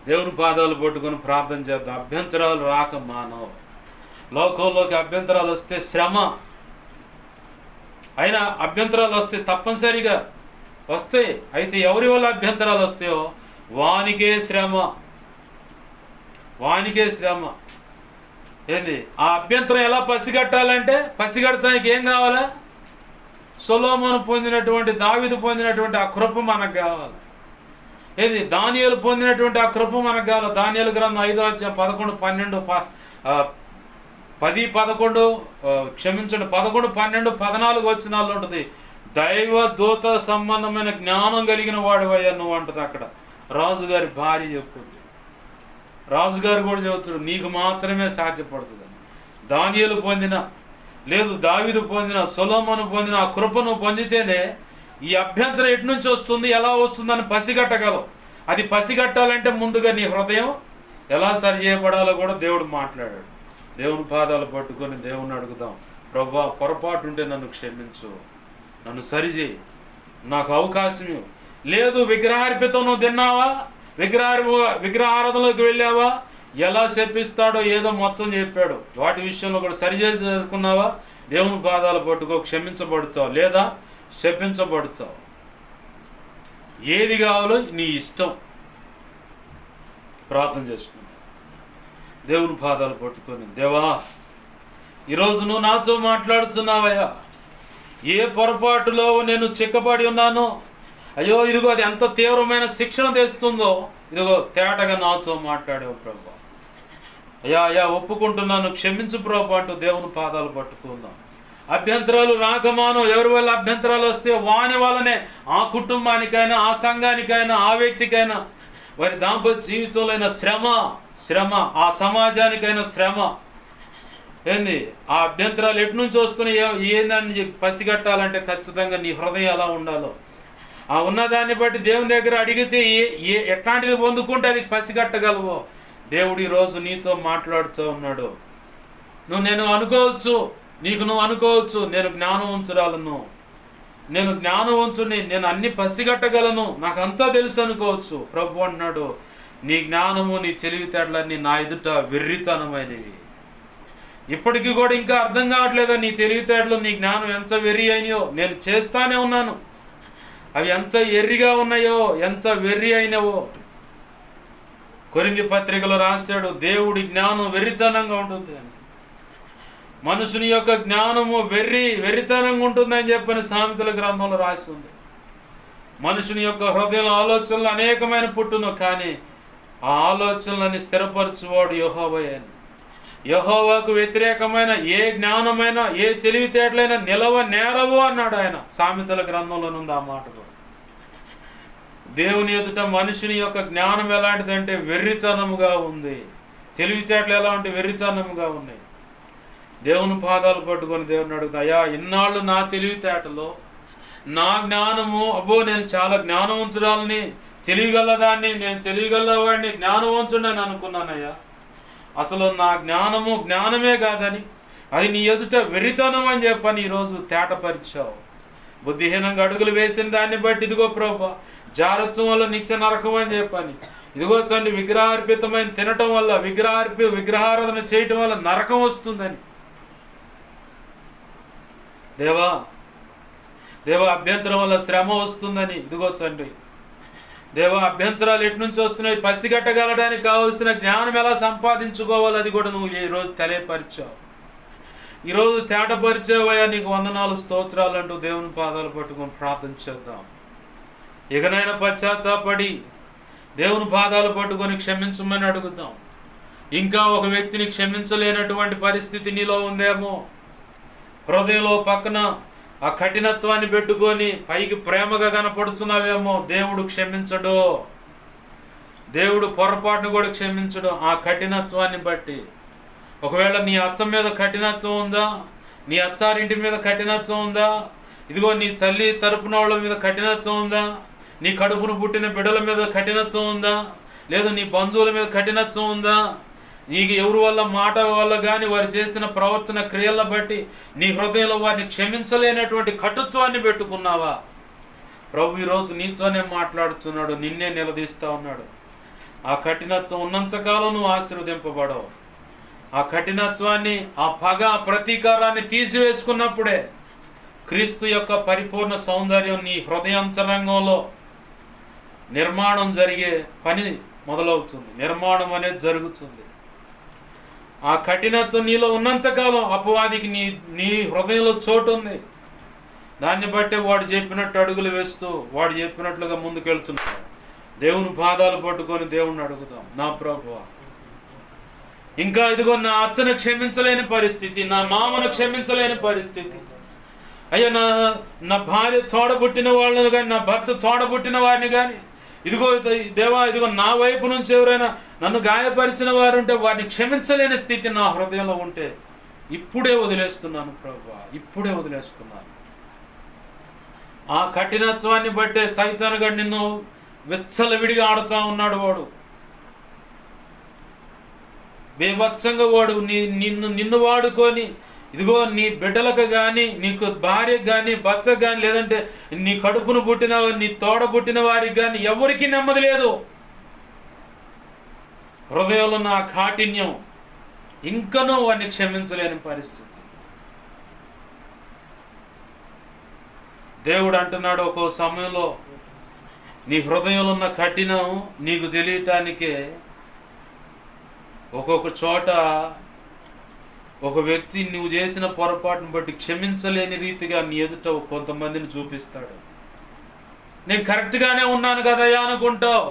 దేవుని పాదాలు పట్టుకొని ప్రార్థన చేద్దాం. అభ్యంతరాలు రాక మానవ లోకంలోకి అభ్యంతరాలు వస్తే శ్రమ అయినా అభ్యంతరాలు వస్తే తప్పనిసరిగా వస్తాయి. అయితే ఎవరి వల్ల అభ్యంతరాలు వస్తాయో వానికే శ్రమ. ఏంది ఆ అభ్యంతరం ఎలా పసిగట్టాలంటే పసిగట్టడానికి ఏం కావాలా? సొలొమోను పొందినటువంటి, దావీదు పొందినటువంటి ఆ కృప మనకు కావాలి. ఏది దానియేలు పొందినటువంటి ఆ కృప మనకు కావాలి. దానియేలు గ్రంథం 5వ అధ్యాయం 11, 12, 14 వచనాల్లో ఉంటుంది. దైవ దూత సంబంధమైన జ్ఞానం కలిగిన వాడివయ్యా నువ్వు అంటుంది అక్కడ. రాజుగారి భార్య చెప్పుద్ది. రాజుగారు కూడా చెబుతాడు నీకు మాత్రమే సాధ్యపడుతుందని. దానియేలు పొందిన, లేదు దావీదు పొందిన, సొలొమోను పొందిన ఆ కృపను పొందితేనే ఈ అభ్యంతరం ఎటు నుంచి వస్తుంది, ఎలా వస్తుందని పసిగట్టగలవు. అది పసిగట్టాలంటే ముందుగా నీ హృదయం ఎలా సరి చేయబడాలో కూడా దేవుడు మాట్లాడాడు. దేవుని పాదాలు పట్టుకొని దేవుణ్ణి అడుగుదాం. ప్రభువా, పొరపాటు ఉంటే నన్ను క్షమించు, నన్ను సరిచేయి, నాకు అవకాశం. లేదు విగ్రహార్పితం నువ్వు తిన్నావా, విగ్రహారాధనలోకి వెళ్ళావా, ఎలా శపిస్తాడో ఏదో మొత్తం చెప్పాడు. వాటి విషయంలో కూడా సరి చేసుకున్నావా, దేవుని పాదాలు పట్టుకో, క్షమించబడుతావు లేదా శపించబడుతావు. ఏది కావాలో నీ ఇష్టం. ప్రార్థన చేసుకున్నావు. దేవుని పాదాలు పట్టుకొని, దేవా ఈరోజు నువ్వు నాతో మాట్లాడుతున్నావయ్యా. ఏ పొరపాటులో నేను చిక్కబడి ఉన్నానో, అయ్యో ఇదిగో అది ఎంత తీవ్రమైన శిక్షణ తెస్తుందో, ఇదిగో తేటగా నాతో మాట్లాడావు ప్రభు. అయ్యా ఒప్పుకుంటున్నాను, క్షమించు ప్రభు అంటూ దేవుని పాదాలు పట్టుకుందాం. అభ్యంతరాలు రాకమాను. ఎవరి వల్ల అభ్యంతరాలు వస్తే వాని వల్లనే ఆ కుటుంబానికైనా, ఆ సంఘానికైనా, ఆ వ్యక్తికైనా, వారి దాంపత్య జీవితంలో శ్రమ, ఆ సమాజానికైనా శ్రమ. ఏంది ఆ అభ్యంతరాలు ఎటు నుంచి వస్తున్నాయో ఏందని పసిగట్టాలంటే ఖచ్చితంగా నీ హృదయం ఎలా ఉండాలో ఆ ఉన్నదాన్ని బట్టి దేవుని దగ్గర అడిగితే ఎట్లాంటిది పొందుకుంటే అది పసిగట్టగలవో దేవుడు ఈరోజు నీతో మాట్లాడుతూ ఉన్నాడు. నేను అనుకోవచ్చు, నువ్వు అనుకోవచ్చు నేను జ్ఞానవంతురాలను, నేను జ్ఞానవంతుని, నేను అన్ని పసిగట్టగలను, నాకు అంతా తెలుసు అనుకోవచ్చు. ప్రభు అంటున్నాడు నీ జ్ఞానము, నీ తెలివితేటలన్నీ నా ఎదుట వెర్రితనమైనవి. ఇప్పటికీ కూడా ఇంకా అర్థం కావట్లేదా నీ తెలివితేటలు, నీ జ్ఞానం ఎంత వెర్రి అయినాయో? నేను చేస్తానే ఉన్నాను. అవి ఎంత ఎర్రిగా ఉన్నాయో, ఎంత వెర్రి అయినవో. కొరింథీ పత్రికలో రాశాడు దేవుడి జ్ఞానం వెర్రితనంగా ఉంటుంది అని. మనుషుని యొక్క జ్ఞానము వెర్రితనంగా ఉంటుందని చెప్పని సామెతల గ్రంథంలో రాస్తుంది. మనుషుని యొక్క హృదయంలో ఆలోచనలు అనేకమైన పుట్టును, కానీ ఆ ఆలోచనలని స్థిరపరచువాడు యెహోవాయే. యెహోవాకు వ్యతిరేకమైన ఏ జ్ఞానమైనా, ఏ తెలివితేటలైనా నేరవు అన్నాడు ఆయన. సామెతల గ్రంథంలోనుంది ఆ మాట కూడా. దేవుని ఎదుట మనుషుని యొక్క జ్ఞానం ఎలాంటిదంటే వెర్రితనముగా ఉంది. తెలివితేటలు ఎలా ఉంటే వెర్రితనముగా ఉన్నాయి. దేవుని పాదాలు పట్టుకొని దేవుని అడుగుతా, అయ్యా ఇన్నాళ్ళు నా తెలివితేటలో, నా జ్ఞానము, నేను చాలా జ్ఞానవంతురాలని, తెలియగలదాన్ని, నేను తెలియగలవాడిని, జ్ఞానవంతుడని అనుకున్నానయ్యా. అసలు నా జ్ఞానమే కాదని, అది నీ ఎదుట వెర్రితనం అని చెప్పని ఈరోజు తేటపరిచావు. బుద్ధిహీనంగా అడుగులు వేసిన దాన్ని బట్టి ఇదిగో ప్రభా జారత్వం వల్ల నిత్య నరకం అని చెప్పని, ఇదిగో తండ్రి విగ్రహార్పితమైన తినటం వల్ల, విగ్రహారాధన చేయటం వల్ల నరకం వస్తుందని, దేవా అభ్యంతరం వల్ల శ్రమ వస్తుందని, ఇదిగో తండ్రి దేవా, అభ్యంతరాలు ఎటు నుంచి వస్తున్నాయి, పసిగట్టగలడానికి కావలసిన జ్ఞానం ఎలా సంపాదించుకోవాలి అది కూడా నువ్వు ఈరోజు తెలియపరిచావు. ఈరోజు తేటపరిచావయ్యా, నీకు వందనాలు స్తోత్రాలు అంటూ దేవుని పాదాలు పట్టుకొని ప్రార్థన చేద్దాం. ఇకనైనా పశ్చాత్తాపడి దేవుని పాదాలు పట్టుకొని క్షమించమని అడుగుదాం. ఇంకా ఒక వ్యక్తిని క్షమించలేనటువంటి పరిస్థితి నీలో ఉందేమో, హృదయంలో పక్కన ఆ కఠినత్వాన్ని పెట్టుకొని పైకి ప్రేమగా కనపడుతున్నావేమో, దేవుడు క్షమించడు. దేవుడు పొరపాటును కూడా క్షమించడు. ఆ కఠినత్వాన్ని బట్టి ఒకవేళ నీ అత్త మీద కఠినత్వం ఉందా, నీ అత్తారింటి మీద కఠినత్వం ఉందా, ఇదిగో నీ తల్లి తరపున వాళ్ళ మీద కఠినత్వం ఉందా, నీ కడుపును పుట్టిన బిడ్డల మీద కఠినత్వం ఉందా, లేదా నీ బంధువుల మీద కఠినత్వం ఉందా, నీకు ఎవరి వల్ల మాట వల్ల కానీ వారు చేసిన ప్రవర్తన క్రియలను బట్టి నీ హృదయంలో వారిని క్షమించలేనటువంటి కటుత్వాన్ని పెట్టుకున్నావా? ప్రభు ఈరోజు నీతోనే మాట్లాడుతున్నాడు, నిన్నే నిలదీస్తా ఉన్నాడు. ఆ కఠినత్వం ఉన్నంతకాలం నువ్వు ఆశీర్వదింపబడవు. ఆ కఠినత్వాన్ని, ఆ పగ, ప్రతీకారాన్ని తీసివేసుకున్నప్పుడే క్రీస్తు యొక్క పరిపూర్ణ సౌందర్యం నీ హృదయాంతరంగంలో నిర్మాణం జరిగే పని మొదలవుతుంది. నిర్మాణం అనేది జరుగుతుంది. ఆ కఠినత్వం నీలో ఉన్నంతకాలం అపవాదికి నీ హృదయంలో చోటు ఉంది. దాన్ని బట్టే వాడు చెప్పినట్టు అడుగులు వేస్తూ వాడు చెప్పినట్లుగా ముందుకెళ్తున్నాడు. దేవుని పాదాలు పట్టుకొని దేవుణ్ణి అడుగుదాం. నా ప్రభువా, ఇంకా ఇదిగో నా అత్తను క్షమించలేని పరిస్థితి, నా మామను క్షమించలేని పరిస్థితి, అయ్యా నా భార్య తోడబుట్టిన వాళ్ళని కానీ, నా భర్త తోడబుట్టిన వారిని కానీ, ఇదిగో దేవా, ఇదిగో నా వైపు నుంచి ఎవరైనా నన్ను గాయపరిచిన వారు ఉంటే వారిని క్షమించలేని స్థితి నా హృదయంలో ఉంటే ఇప్పుడే వదిలేస్తున్నాను ప్రభువా, ఇప్పుడే వదిలేస్తున్నాను. ఆ కఠినత్వాన్ని బట్టే సైతానుగా నిన్ను విచ్చలవిడిగా ఆడుతూ ఉన్నాడు. వాడు బేభత్సంగా వాడు నిన్ను వాడుకొని ఇదిగో నీ బిడ్డలకు కానీ, నీకు భార్యకు కానీ, భర్తకు కానీ, లేదంటే నీ కడుపును పుట్టిన నీ తోడ పుట్టిన వారికి కానీ ఎవరికి నెమ్మది లేదు. హృదయంలో నా కాఠిన్యం ఇంకనూ వారిని క్షమించలేని పరిస్థితి. దేవుడు అంటున్నాడు, ఒక్కో సమయంలో నీ హృదయంలో ఉన్న కఠినం నీకు తెలియటానికే ఒక్కొక్క చోట ఒక వ్యక్తి నువ్వు చేసిన పొరపాటును బట్టి క్షమించలేని రీతిగా నీ ఎదుట కొంతమందిని చూపిస్తాడు. నేను కరెక్ట్గానే ఉన్నాను కదయ్యా అనుకుంటావు,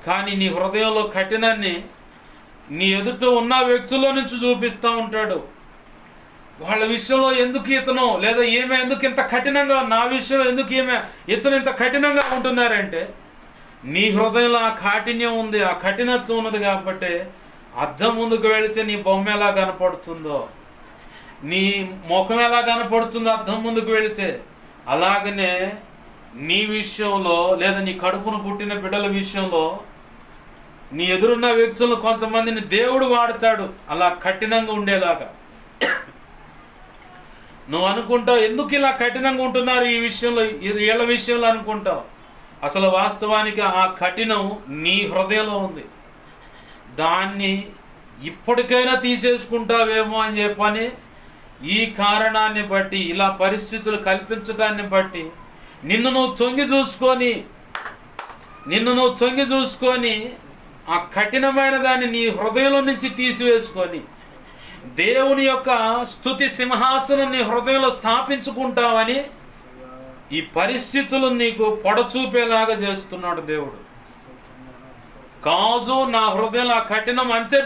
కానీ నీ హృదయంలో కఠినాన్ని నీ ఎదుట ఉన్న వ్యక్తుల్లో నుంచి చూపిస్తూ ఉంటాడు. వాళ్ళ విషయంలో ఎందుకు ఇతను లేదా ఏమే ఎందుకు ఇంత కఠినంగా, నా విషయంలో ఎందుకు ఇతను ఇంత కఠినంగా ఉంటున్నారంటే నీ హృదయంలో ఆ కాఠిన్యం ఉంది, ఆ కఠినత్వం ఉన్నది. కాబట్టి అద్దం ముందుకు వెళితే నీ బొమ్మ ఎలా కనపడుతుందో, నీ ముఖం ఎలా కనపడుతుందో అద్దం ముందుకు వెళితే, అలాగనే నీ విషయంలో లేదా నీ కడుపును పుట్టిన బిడ్డల విషయంలో నీ ఎదురున్న వ్యక్తులను కొంతమందిని దేవుడు వాడతాడు అలా కఠినంగా ఉండేలాగా. నువ్వు అనుకుంటావు ఎందుకు ఇలా కఠినంగా ఉంటున్నారు ఈ విషయంలో, వీళ్ళ విషయంలో అనుకుంటావు. అసలు వాస్తవానికి ఆ కఠినం నీ హృదయంలో ఉంది. దాన్ని ఇప్పటికైనా తీసేసుకుంటావేమో అని చెప్పని ఈ కారణాన్ని బట్టి, ఇలా పరిస్థితులు కల్పించడాన్ని బట్టి నిన్ను నువ్వు తొంగి చూసుకొని ఆ కఠినమైన దాన్ని నీ హృదయంలో నుంచి తీసివేసుకొని దేవుని యొక్క స్తుతి సింహాసనం నీ హృదయంలో స్థాపించుకుంటావని ఈ పరిస్థితులు నీకు పొడచూపేలాగా చేస్తున్నాడు దేవుడు. కాజు నా హృదయంలో ఆ కఠినం అంచే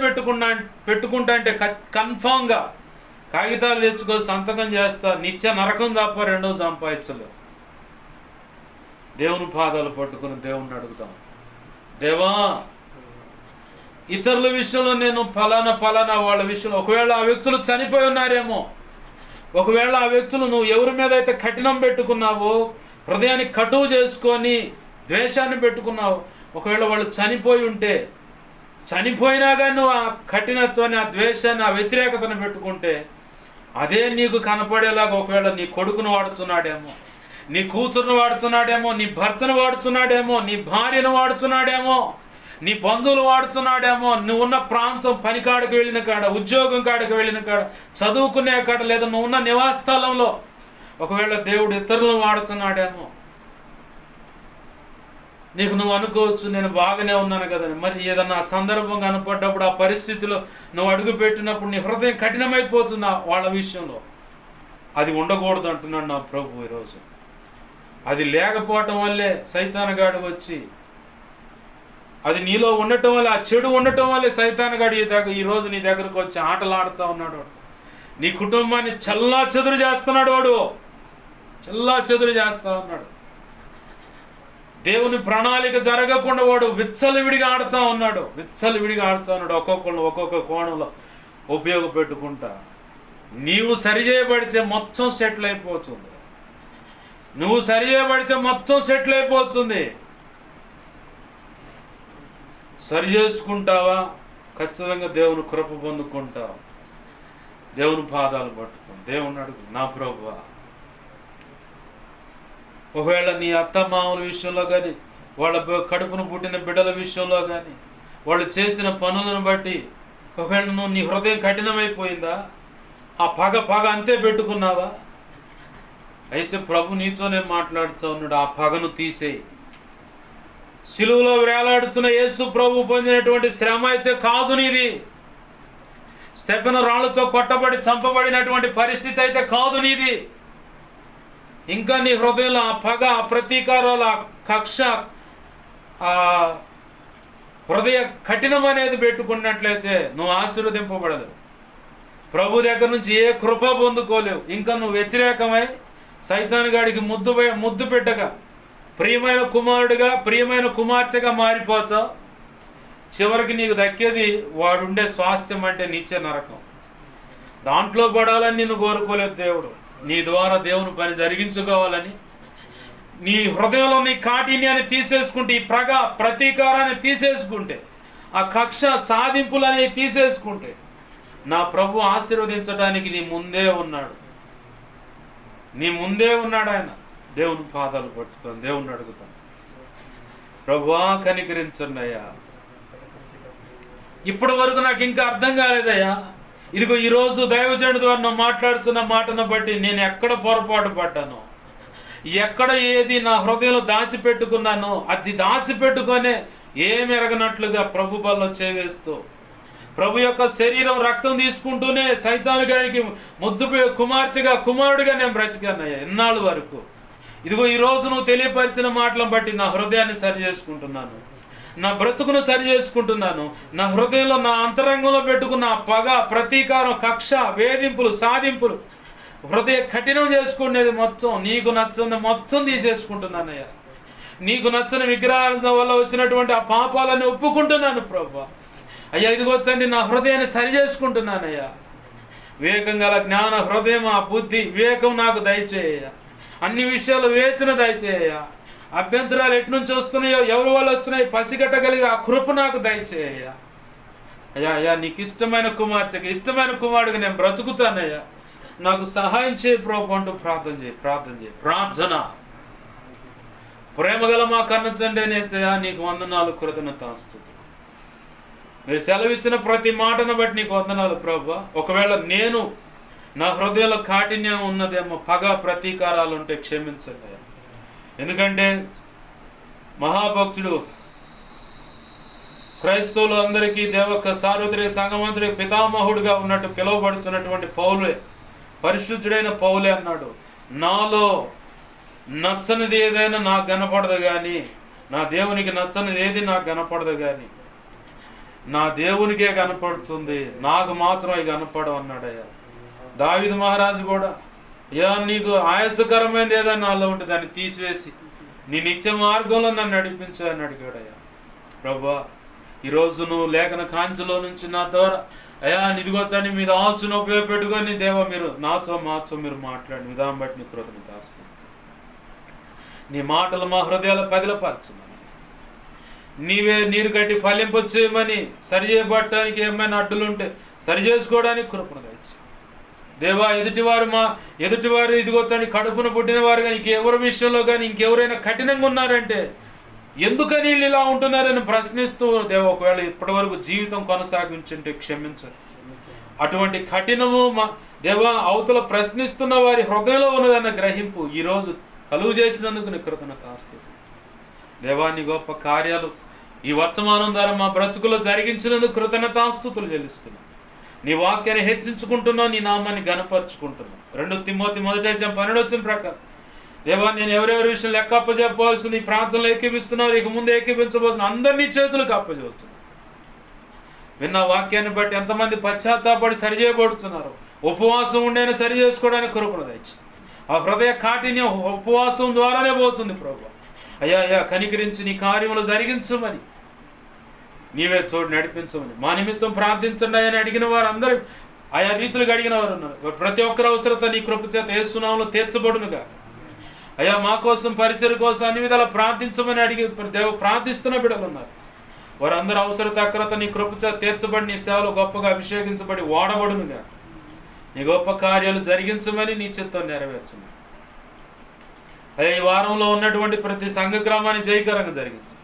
పెట్టుకుంటా అంటే కన్ఫామ్గా కాగితాలు తెచ్చుకో, సంతకం చేస్తా, నిత్య నరకం తప్ప రెండో సంపాదించలేవు. దేవుని పాదాలు పట్టుకుని దేవుణ్ణి అడుగుతాం, దేవా ఇతరుల విషయంలో నేను ఫలానా వాళ్ళ విషయంలో, ఒకవేళ ఆ వ్యక్తులు చనిపోయి ఉన్నారేమో, ఒకవేళ ఆ వ్యక్తులు నువ్వు ఎవరి మీద అయితే కఠినం పెట్టుకున్నావో, హృదయాన్ని కటువు చేసుకొని ద్వేషాన్ని పెట్టుకున్నావు, ఒకవేళ వాళ్ళు చనిపోయి ఉంటే, చనిపోయినా కానీ నువ్వు ఆ కఠినత్వాన్ని, ఆ ద్వేషాన్ని, ఆ వ్యతిరేకతను పెట్టుకుంటే అదే నీకు కనపడేలాగా ఒకవేళ నీ కొడుకును వాడుతున్నాడేమో, నీ కూతురును వాడుతున్నాడేమో, నీ భర్తను వాడుతున్నాడేమో, నీ భార్యను వాడుతున్నాడేమో, నీ బంధువులు వాడుతున్నాడేమో, నువ్వు ఉన్న ప్రాంతం, పని కాడకు వెళ్ళిన కాడ, ఉద్యోగం కాడకు వెళ్ళిన కాడ, చదువుకునే కాడ, లేదా నువ్వు ఉన్న నివాస స్థలంలో ఒకవేళ దేవుడు ఇతరులను వాడుతున్నాడేమో. నీకు నువ్వు అనుకోవచ్చు నేను బాగానే ఉన్నాను కదని. మరి ఏదన్నా సందర్భం కనపడ్డప్పుడు ఆ పరిస్థితిలో నువ్వు అడుగు పెట్టినప్పుడు నీ హృదయం కఠినమైపోతుంది వాళ్ళ విషయంలో. అది ఉండకూడదు అంటున్నాడు నా ప్రభు ఈరోజు. అది లేకపోవటం వల్లే సైతానుగాడు వచ్చి, అది నీలో ఉండటం వల్ల, ఆ చెడు ఉండటం వల్లే సైతానుగాడు ఈరోజు నీ దగ్గరకు వచ్చి ఆటలు ఆడుతూ ఉన్నాడు. నీ కుటుంబాన్ని చల్లా చెదురు చేస్తున్నాడు వాడు, చల్లా చెదురు చేస్తూ ఉన్నాడు. దేవుని ప్రణాళిక జరగకుండా వాడు విచ్చలవిడిగా ఆడుతూ ఉన్నాడు, విచ్చలవిడిగా ఆడుతూ ఉన్నాడు. ఒక్కొక్కళ్ళు ఒక్కొక్క కోణంలో ఉపయోగపెట్టుకుంటా. నీవు సరిచేయబడితే మొత్తం సెటిల్ అయిపోతుంది, నువ్వు సరిచేయబడితే మొత్తం సెటిల్ అయిపోతుంది. సరి చేసుకుంటావా, ఖచ్చితంగా దేవుని కృప పొందుకుంటావు. దేవుని పాదాలు పట్టుకుని దేవుని అడుగు, నా ప్రభువా, ఒకవేళ నీ అత్తమామల విషయంలో కానీ, వాళ్ళ కడుపును పుట్టిన బిడ్డల విషయంలో కానీ, వాళ్ళు చేసిన పనులను బట్టి ఒకవేళ నువ్వు నీ హృదయం కఠినమైపోయిందా, ఆ పగ అంతే పెట్టుకున్నావా? అయితే ప్రభు నీతోనే మాట్లాడుతూ ఉన్నాడు, ఆ పగను తీసేయి. సిలువలో వేలాడుతున్న యేసు ప్రభు పొందినటువంటి శ్రమ అయితే కాదు నీది. స్టెఫెను రాళ్ళతో కొట్టబడి చంపబడినటువంటి పరిస్థితి అయితే కాదు నీది. ఇంకా నీ హృదయంలో ఆ పగ, ఆ ప్రతీకారాలు, ఆ కక్ష, ఆ హృదయ కఠినం అనేది పెట్టుకున్నట్లయితే నువ్వు ఆశీర్వదింపబడలేవు. ప్రభు దగ్గర నుంచి ఏ కృప పొందుకోలేవు. ఇంకా నువ్వు వ్యతిరేకమై సైతానుగాడికి ముద్దు పెట్టగా ప్రియమైన కుమారుడిగా, ప్రియమైన కుమార్తెగా మారిపోతావు. చివరికి నీకు దక్కేది వాడుండే స్వాస్థ్యం అంటే నిత్య నరకం. దాంట్లో పడాలని నిన్ను కోరుకోలేదు దేవుడు. నీ ద్వారా దేవుని పని జరిగించుకోవాలని, నీ హృదయంలో నీ కాఠిన్యాన్ని తీసేసుకుంటే, ఈ ప్రతీకారాన్ని తీసేసుకుంటే, ఆ కక్ష సాధింపులని తీసేసుకుంటే, నా ప్రభు ఆశీర్వదించడానికి నీ ముందే ఉన్నాడు, నీ ముందే ఉన్నాడు ఆయన. దేవుని పాదాలు పట్టుకొని దేవుణ్ణి అడుగుతాను, ప్రభువా కనికరించండి అయ్యా. ఇప్పటి వరకు నాకు ఇంకా అర్థం కాలేదయ్యా. ఇదిగో ఈరోజు దైవజనుడి ద్వారా నువ్వు మాట్లాడుతున్న మాటను బట్టి నేను ఎక్కడ పొరపాటు పడ్డాను, ఎక్కడ ఏది నా హృదయంలో దాచిపెట్టుకున్నానో అది దాచిపెట్టుకొనే ఏమి ఎరగనట్లుగా ప్రభు బల్లో చేవేస్తూ, ప్రభు యొక్క శరీరం రక్తం తీసుకుంటూనే సైతాను గారికి ముద్దు కుమార్తెగా, కుమారుడిగా నేను బ్రతికానయ్యా ఇన్నాళ్ళ వరకు. ఇదిగో ఈరోజు నువ్వు తెలియపరిచిన మాటలను బట్టి నా హృదయాన్ని సరి చేసుకుంటున్నాను, నా బ్రతుకును సరి చేసుకుంటున్నాను. నా హృదయంలో, నా అంతరంగంలో పెట్టుకున్న పగ, ప్రతీకారం, కక్ష, వేధింపులు, సాధింపులు, హృదయ కఠినం చేసుకునేది మొత్తం, నీకు నచ్చని మొత్తం తీసేసుకుంటున్నానయ్యా. నీకు నచ్చని విగ్రహాల వల్ల వచ్చినటువంటి ఆ పాపాలను ఒప్పుకుంటున్నాను ప్రభు. అయ్యా ఇదిగో వచ్చండి, నా హృదయాన్ని సరి చేసుకుంటున్నానయ్యా. వివేకం గల జ్ఞాన హృదయం, ఆ బుద్ధి వివేకం నాకు దయచేయ. అన్ని విషయాలు వివేచన దయచేయ. అభ్యంతరాలు ఎట్నుంచి వస్తున్నాయో, ఎవరి వల్ల వస్తున్నాయో పసిగట్టగలిగి ఆ కృప నాకు దయచేయ. అయ్యా అయ్యా నీకు ఇష్టమైన కుమార్తెకి, ఇష్టమైన కుమారుడికి నేను బ్రతుకుతానయ్యా, నాకు సహాయం చేయి ప్రభు అంటూ ప్రార్థన చేయి. ప్రార్థన. ప్రేమగల మా కన్న తండ్రి అనేసయ్యా, నీకు వందనాలు, కృతజ్ఞతాస్తుతులు. మీరు సెలవిచ్చిన ప్రతి మాటను బట్టి నీకు వందనాలు ప్రభు. ఒకవేళ నేను నా హృదయంలో కాఠిన్యం ఉన్నదేమో, పగ, ప్రతీకారాలు ఉంటే క్షమించండి. ఎందుకంటే మహాభక్తుడు, క్రైస్తవులు అందరికీ దేవక సార్వత్రిక సంఘమంతుడికి పితామహుడిగా ఉన్నట్టు పిలువబడుతున్నటువంటి పౌలే, పరిశుద్ధుడైన పౌలే అన్నాడు, నాలో నచ్చనిది ఏదైనా నాకు కనపడదు కానీ, నా దేవునికి నచ్చనిది ఏది నాకు కనపడదు కానీ నా దేవునికే కనపడుతుంది, నాకు మాత్రం అవి కనపడవు అన్నాడయ్యా. దావీదు మహారాజు కూడా, అయ్యా నీకు ఆయాసకరమైనది ఏదైనా నాలో ఉంటే దాన్ని తీసివేసి నీ నిత్య మార్గంలో నన్ను నడిపించాలని అడిగాడయ్యా. ప్రభా ఈరోజు నువ్వు లేఖన కాంచెలో నుంచి నా ద్వారా అయ్యా నిదిగొచ్చని మీద ఆశను ఉపయోగపెట్టుకొని దేవా మీరు మాతో మీరు మాట్లాడి విధానం బట్టి నీ కృతజ్ఞతాస్తుతులు. నీ మాటలు మా హృదయాలు పదిలపరచమని, నీవే నీరు కట్టి ఫలింపచేయమని, సరి చేయబట్టడానికి ఏమైనా అడ్డులుంటే సరి చేసుకోవడానికి కృపను దయచేయి దేవా. ఎదుటివారు ఇదిగొచ్చని కడుపును పుట్టిన వారు కానీ, ఇంకెవరి విషయంలో కానీ ఇంకెవరైనా కఠినంగా ఉన్నారంటే ఎందుకని వీళ్ళు ఇలా ఉంటున్నారని ప్రశ్నిస్తూ దేవా, ఒకవేళ ఇప్పటి వరకు జీవితం కొనసాగించుంటే క్షమించరు. అటువంటి కఠినము మా దేవా అవతల ప్రశ్నిస్తున్న వారి హృదయంలో ఉన్నదన్న గ్రహింపు ఈరోజు కలుగు చేసినందుకు నీ కృతజ్ఞతాస్తుతులు. దేవా నీ గొప్ప కార్యాలు ఈ వర్తమానం ద్వారా మా బ్రతుకులో జరిగించినందుకు కృతజ్ఞతాస్తుతులు చెల్లిస్తున్నాం. నీ వాక్యాన్ని హెచ్చించుకుంటున్నావు, నీ నామాన్ని గణపరుచుకుంటున్నావు. 2 తిమోతి 1:12 ప్రకారం దేవా నేను ఎవరెవరి విషయం లెక్క అప్పచెప్పవలసింది ఈ ప్రాంతంలో ఏకీపిస్తున్నారు, ఇక ముందు ఏకీపించబోతున్నా అందరినీ చేతులకు అప్పచెబుతున్నారు. విన్న వాక్యాన్ని బట్టి ఎంతమంది పశ్చాత్తాపడి సరిచేయబడుతున్నారు, ఉపవాసం ఉండేనే సరి చేసుకోవడానికి కృపను దయచి ఆ హృదయ కాఠిన్యం ఉపవాసం ద్వారానే పోతుంది ప్రభు. అయ్యా కనికరించి నీ కార్యములు జరిగించమని, నీవే తోడు నడిపించమని, మా నిమిత్తం ప్రార్థించండి అని అడిగిన వారు అందరూ ఆయా రీతులుగా అడిగిన వారు ఉన్నారు. ప్రతి ఒక్కరి అవసరత నీ కృప చేత యేసు నామములో తీర్చబడునుగా. అయ్యా మా కోసం పరిచర్య కోసం అన్ని విధాలా ప్రార్థించమని అడిగి ప్రార్థిస్తున్న బిడ్డలు ఉన్నారు. వారందరూ అవసరత అక్రత నీ కృప చేత తీర్చబడి నీ సేవలో గొప్పగా అభిషేకించబడి వాడబడునుగా. నీ గొప్ప కార్యాలు జరిగించమని నీ చిత్తం నెరవేర్చమని. అయ్యా ఈ వారంలో ఉన్నటువంటి ప్రతి సంఘ గ్రామాన్ని జయకరంగా జరిగించు.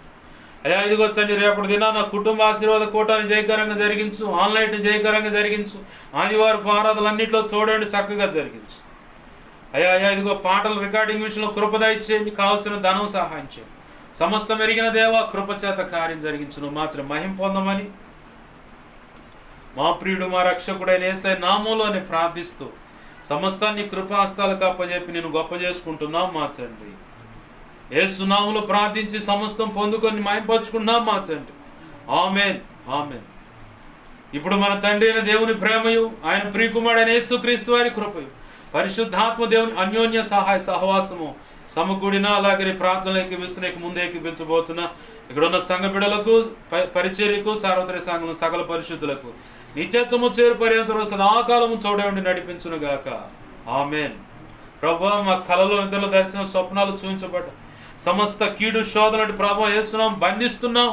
అయ్యా ఇదిగో తండ్రి రేపటి దిన నా కుటుంబ ఆశీర్వాద కూటాన్ని జయకరంగా జరిగించు, ఆన్లైన్ని జయకరంగా జరిగించు, ఆదివారపు ఆరాధనలన్నింటిలో తోడండి చక్కగా జరిగించు. అయ్యా ఇదిగో పాటల రికార్డింగ్ విషయంలో కృప దయచేయండి, కావాల్సిన ధనం సహాయం చేయండి. సమస్తం ఎరిగిన దేవా కృపచేత కార్యం జరిగించును మాత్రం మహిమ పొందమని మా ప్రియుడు మా రక్షకుడైన యేసయ్య నామములోనే ప్రార్థిస్తూ సమస్తాన్ని కృపాహస్తాలకు అప్పజెప్పి నేను గొప్ప చేసుకుంటున్నాం మా తండ్రి. యేసు నామములో ప్రార్థించి సమస్తం పొందుకొని మహిమపరుచుకున్నాం మా తండ్రి. ఆమేన్ ఆమేన్. ఇప్పుడు మన తండ్రి అయిన దేవుని ప్రేమయు ఆయన ప్రియకుమారుడైన యేసుక్రీస్తు వారి కృపయు పరిశుద్ధాత్మ దేవుని అన్యోన్య సహాయ సహవాసము సమకూడిన అలాగే ప్రార్థనలు ఏకీపిస్తున్న ముందు ఏకీపించబోతున్న ఇక్కడ ఉన్న సంఘ బిడలకు పరిచర్యకు సార్వత్రిక సంఘం సకల పరిశుద్ధులకు నిత్యత్వము చేరు పర్యంతరం సదాకాలము తోడే ఉండి నడిపించునుగాక. ఆమేన్. ప్రభువా మా కలలో నిద్రలో దర్శనం స్వప్నాలు చూపించబడ్డ సమస్త కీడు శోధనటి ప్రభావం వేస్తున్నాం, బంధిస్తున్నాం.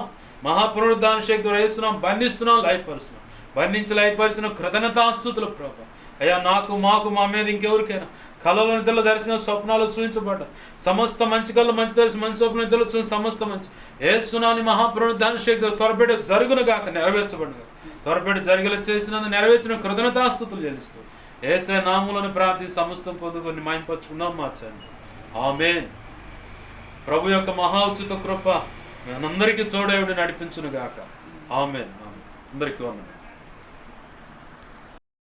మహాపునరుద్ధాన శక్తి ద్వారా వేస్తున్నాం, బంధిస్తున్నాం, లయపరుస్తున్నాం. బంధించి లయపరిచిన కృతజ్ఞతాస్తుతులు ప్రభావం. అయ్యా నాకు మాకు మా మీద ఇంకెవరికైనా కళలో నిద్రలో దర్శనం స్వప్నాలు చూపించబడ్డ సమస్త మంచి కళ్ళు మంచి దర్శనం మంచి స్వప్న నిద్రలో చూసిన సమస్త మంచి ఏసునాని మహాపునరుద్ధాన శక్తి త్వరపెట్టి జరుగును గాక, నెరవేర్చబడును. త్వరపెట్టి జరిగేలా చేసినందు నెరవేర్చిన కృతజ్ఞతాస్తుతులు చెల్లిస్తూ యేసయ్య నామములను ప్రార్థించి సమస్తం పొందుకొని మహిమపరచుకున్నాం మా తండ్రి. ఆమేన్. ప్రభు యొక్క మహా ఉచిత కృప మనందరికీ తోడేవుడి నడిపించును గాక. ఆమేన్. అందరికీ వందనాలు.